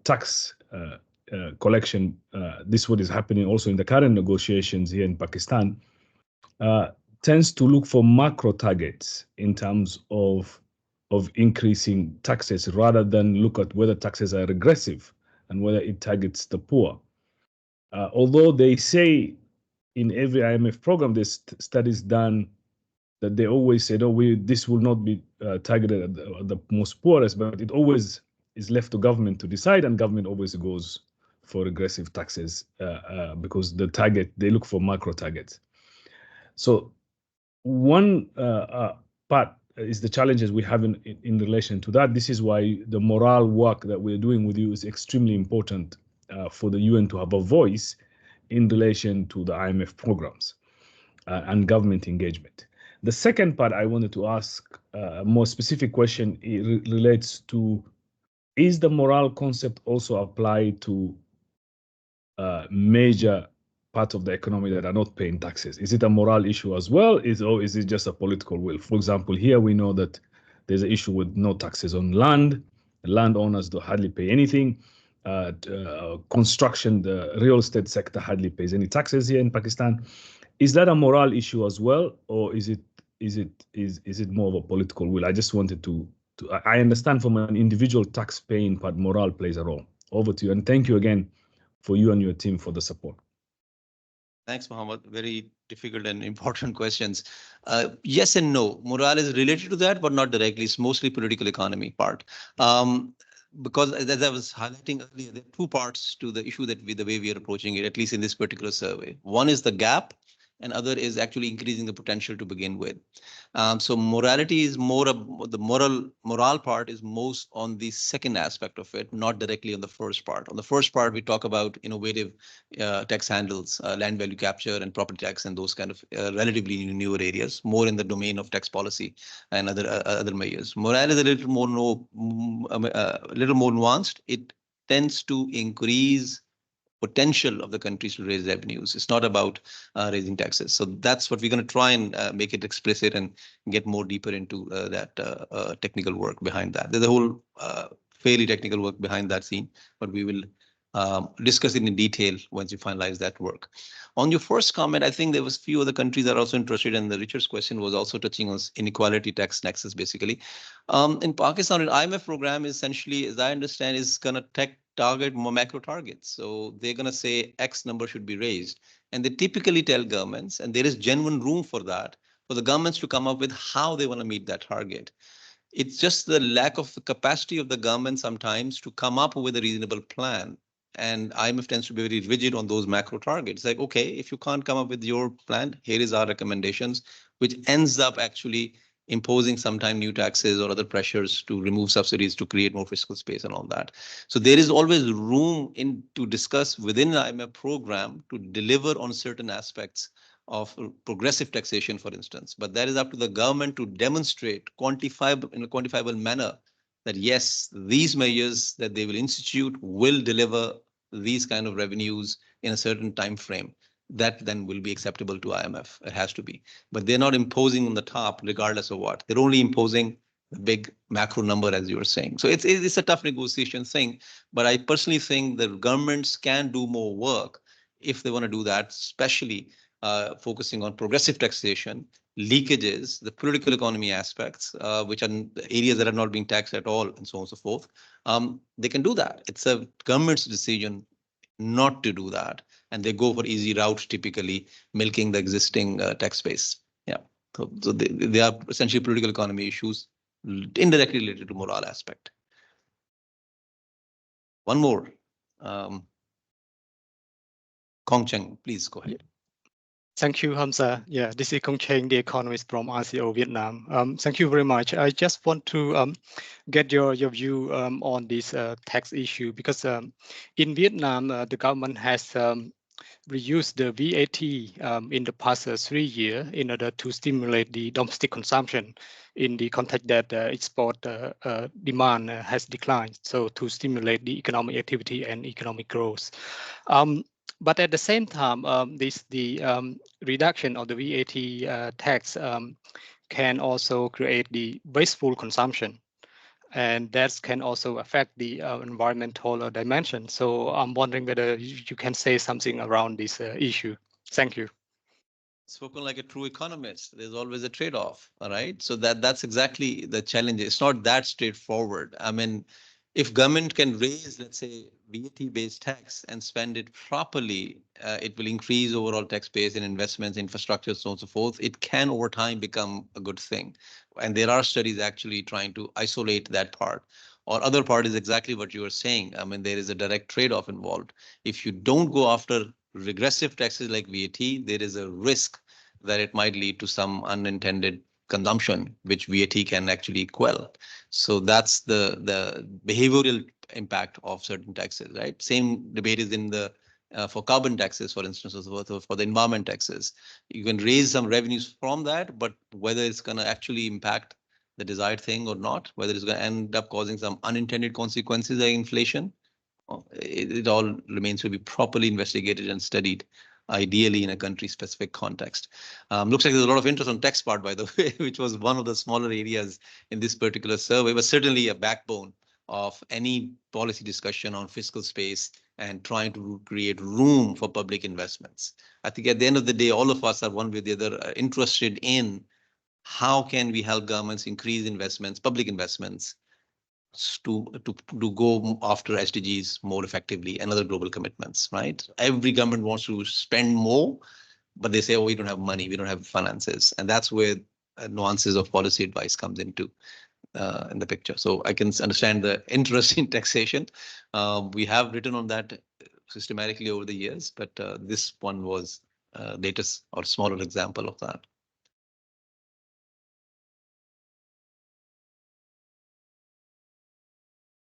tax collection, this is what is happening also in the current negotiations here in Pakistan, tends to look for macro targets in terms of increasing taxes rather than look at whether taxes are regressive and whether it targets the poor. Although they say in every IMF program, there's studies done that they always said, oh, this will not be targeted at the most poorest, but it always is left to government to decide, and government always goes for regressive taxes because they look for macro targets. So one part is the challenges we have in relation to that. This is why the morale work that we're doing with you is extremely important for the UN to have a voice in relation to the IMF programs and government engagement. The second part I wanted to ask a more specific question relates to, is the morale concept also applied to major parts of the economy that are not paying taxes? Is it a moral issue as well, or is it just a political will? For example, here we know that there's an issue with no taxes on land. Landowners don't hardly pay anything. Construction, the real estate sector hardly pays any taxes here in Pakistan. Is that a moral issue as well, or is it more of a political will? I just wanted to I understand from an individual tax paying part, morale plays a role. Over to you, and thank you again for you and your team for the support. Thanks, Mohammed. Very difficult and important questions. Yes and no. Morale is related to that, but not directly. It's mostly political economy part. Because as I was highlighting earlier, there are two parts to the issue that the way we are approaching it, at least in this particular survey. One is the gap, and other is actually increasing the potential to begin with. So morality is more of the moral part is most on the second aspect of it, not directly on the first part. On the first part, we talk about innovative tax handles, land value capture and property tax and those kind of relatively newer areas, more in the domain of tax policy and other measures. Morale is a little more a little more nuanced. It tends to increase potential of the countries to raise revenues. It's not about raising taxes. So that's what we're going to try and make it explicit and get more deeper into that technical work behind that. There's a whole fairly technical work behind that scene, but we will discuss it in detail once you finalize that work. On your first comment, I think there was few other countries that are also interested, and the Richard's question was also touching on inequality tax nexus, basically. In Pakistan, an IMF program is essentially, as I understand, is going to target more macro targets. So they're going to say X number should be raised. And they typically tell governments, and there is genuine room for that, for the governments to come up with how they want to meet that target. It's just the lack of the capacity of the government sometimes to come up with a reasonable plan. And IMF tends to be very rigid on those macro targets. Like, okay, if you can't come up with your plan, here is our recommendations, which ends up actually imposing sometime new taxes or other pressures to remove subsidies to create more fiscal space and all that. So there is always room to discuss within the IMF program to deliver on certain aspects of progressive taxation, for instance. But that is up to the government to demonstrate quantifiable in a quantifiable manner that yes, these measures that they will institute will deliver these kind of revenues in a certain time frame. That then will be acceptable to IMF. It has to be. But they're not imposing on the top, regardless of what. They're only imposing the big macro number, as you were saying. So it's a tough negotiation thing. But I personally think that governments can do more work if they want to do that, especially focusing on progressive taxation, leakages, the political economy aspects, which are areas that are not being taxed at all, and so on and so forth. They can do that. It's a government's decision not to do that, and they go for easy routes, typically milking the existing tax base. Yeah, so they are essentially political economy issues indirectly related to moral aspect. One more. Kong Cheng, please go ahead. Thank you, Hamza. Yeah, this is Kong Cheng, the economist from RCO Vietnam. Thank you very much. I just want to get your view on this tax issue, because in Vietnam, the government has reduced the VAT in the past 3 years in order to stimulate the domestic consumption in the context that export demand has declined, so to stimulate the economic activity and economic growth. But at the same time, the reduction of the VAT tax can also create the wasteful consumption, and that can also affect the environmental dimension. So I'm wondering whether you can say something around this issue. Thank you. Spoken like a true economist. There's always a trade-off, all right? So that's exactly the challenge. It's not that straightforward. I mean, if government can raise, let's say, VAT-based tax and spend it properly, it will increase overall tax base and investments, infrastructure, so on and so forth. It can, over time, become a good thing. And there are studies actually trying to isolate that part. Or other part is exactly what you were saying. I mean, there is a direct trade-off involved. If you don't go after regressive taxes like VAT, there is a risk that it might lead to some unintended consumption, which VAT can actually quell. So that's the behavioral impact of certain taxes, right? Same debate is in the for carbon taxes, for instance, or for the environment taxes. You can raise some revenues from that, but whether it's going to actually impact the desired thing or not, whether it's going to end up causing some unintended consequences like inflation, it all remains to be properly investigated and studied, ideally in a country-specific context. Looks like there's a lot of interest on tax part, by the way, which was one of the smaller areas in this particular survey, but certainly a backbone of any policy discussion on fiscal space and trying to create room for public investments. I think at the end of the day, all of us are one way or the other interested in how can we help governments increase investments, public investments, to go after SDGs more effectively and other global commitments, right? Every government wants to spend more, but they say, oh, we don't have money, we don't have finances. And that's where nuances of policy advice comes into in the picture. So I can understand the interest in taxation. We have written on that systematically over the years, but this one was latest or smaller example of that.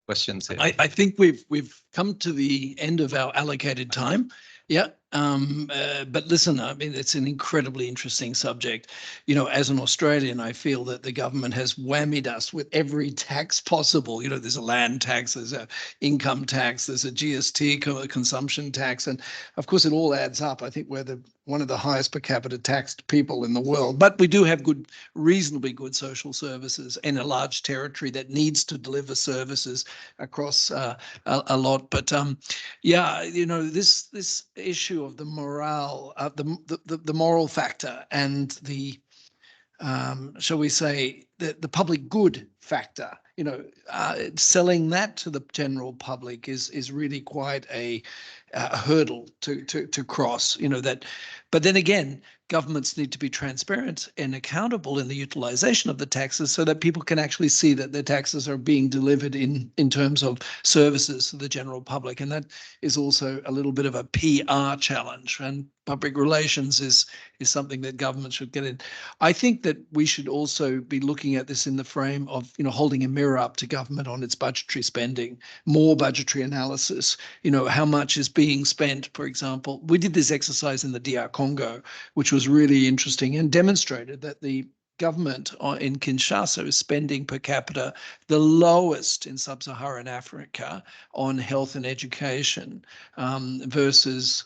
Questions here? I think we've come to the end of our allocated time. Yeah. But listen, I mean, it's an incredibly interesting subject. You know, as an Australian, I feel that the government has whammied us with every tax possible. You know, there's a land tax, there's a income tax, there's a GST, consumption tax, and of course it all adds up. I think we're one of the highest per capita taxed people in the world, but we do have reasonably good social services in a large territory that needs to deliver services across a lot. But yeah, you know, this issue of the morale, the moral factor, and the shall we say the public good factor, you know, selling that to the general public is really quite a hurdle to cross, you know, that. But then again, governments need to be transparent and accountable in the utilization of the taxes so that people can actually see that their taxes are being delivered in terms of services to the general public. And that is also a little bit of a PR challenge, and public relations is something that government should get in. I think that we should also be looking at this in the frame of, you know, holding a mirror up to government on its budgetary spending, more budgetary analysis, you know, how much is being spent. For example, we did this exercise in the DR Congo, which was really interesting and demonstrated that the government in Kinshasa is spending per capita the lowest in sub-Saharan Africa on health and education versus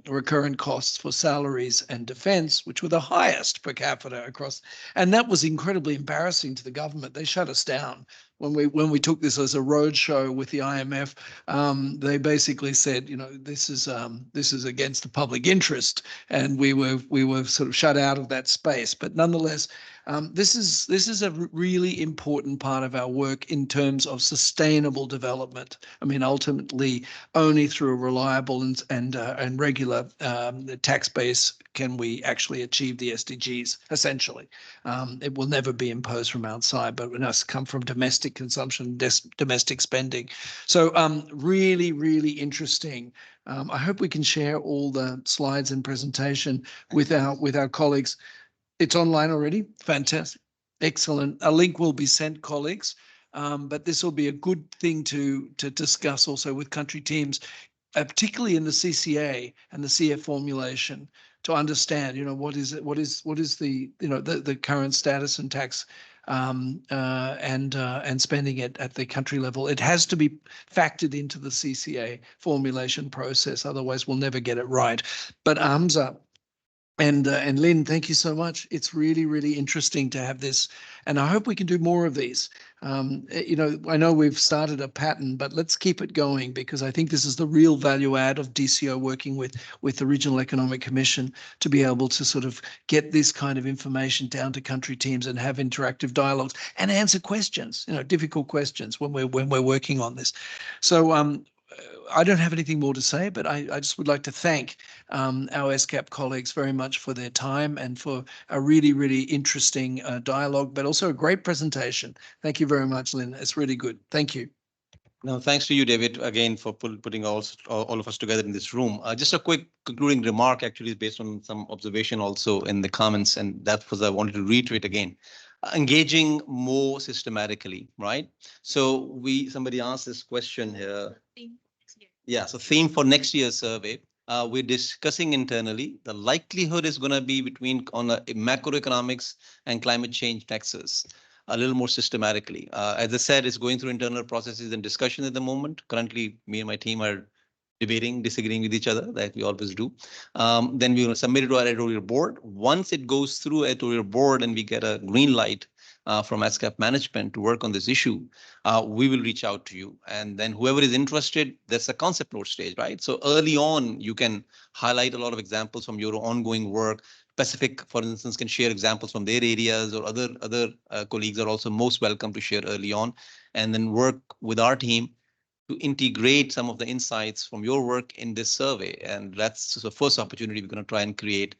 recurrent costs for salaries and defense, which were the highest per capita across. And that was incredibly embarrassing to the government. They shut us down. When we took this as a roadshow with the IMF, they basically said, you know, this is against the public interest, and we were sort of shut out of that space. But nonetheless, this is a really important part of our work in terms of sustainable development. I mean, ultimately, only through a reliable and regular tax base can we actually achieve the SDGs. Essentially, it will never be imposed from outside, but it must come from domestic consumption, domestic spending. So really, really interesting. I hope we can share all the slides and presentation with our colleagues. It's online already. Fantastic. Excellent. A link will be sent, colleagues. But this will be a good thing to discuss also with country teams, particularly in the CCA and the CF formulation, to understand, you know, what is the, you know, the current status and tax and spending it at the country level. It has to be factored into the CCA formulation process. Otherwise, we'll never get it right. But Hamza and Lynn, thank you so much. It's really, really interesting to have this, and I hope we can do more of these. You know, I know we've started a pattern, but let's keep it going, because I think this is the real value add of DCO working with the Regional Economic Commission to be able to sort of get this kind of information down to country teams and have interactive dialogues and answer questions, you know, difficult questions when we're working on this. So I don't have anything more to say, but I just would like to thank our ESCAP colleagues very much for their time and for a really, really interesting dialogue, but also a great presentation. Thank you very much, Lynn. It's really good. Thank you. No, thanks to you, David, again, for putting all of us together in this room. Just a quick concluding remark, actually, is based on some observation also in the comments, and that was I wanted to reiterate again. Engaging more systematically, right? So somebody asked this question here. Yeah, so theme for next year's survey. We're discussing internally. The likelihood is going to be between on macroeconomics and climate change nexus a little more systematically. As I said, it's going through internal processes and discussion at the moment. Currently, me and my team are debating, disagreeing with each other, that we always do. Then we will submit it to our editorial board. Once it goes through editorial board and we get a green light from ESCAP management to work on this issue, we will reach out to you. And then whoever is interested, that's a concept note stage, right? So early on, you can highlight a lot of examples from your ongoing work Pacific, for instance, can share examples from their areas, or other colleagues are also most welcome to share early on, and then work with our team to integrate some of the insights from your work in this survey. And that's the first opportunity we're going to try and create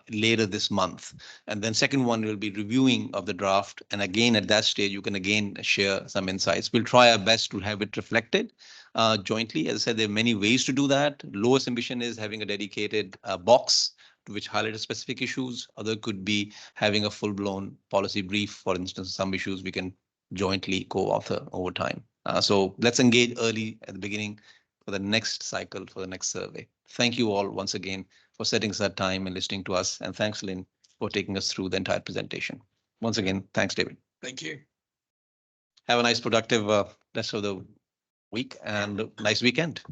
later this month. And then second one will be reviewing of the draft. And again, at that stage, you can again share some insights. We'll try our best to have it reflected jointly. As I said, there are many ways to do that. Lowest ambition is having a dedicated box to which highlight specific issues. Other could be having a full-blown policy brief. For instance, some issues we can jointly co-author over time. So let's engage early at the beginning for the next cycle, for the next survey. Thank you all once again for setting aside time and listening to us. And thanks, Lynn, for taking us through the entire presentation. Once again, thanks, David. Thank you. Have a nice, productive rest of the week and nice weekend.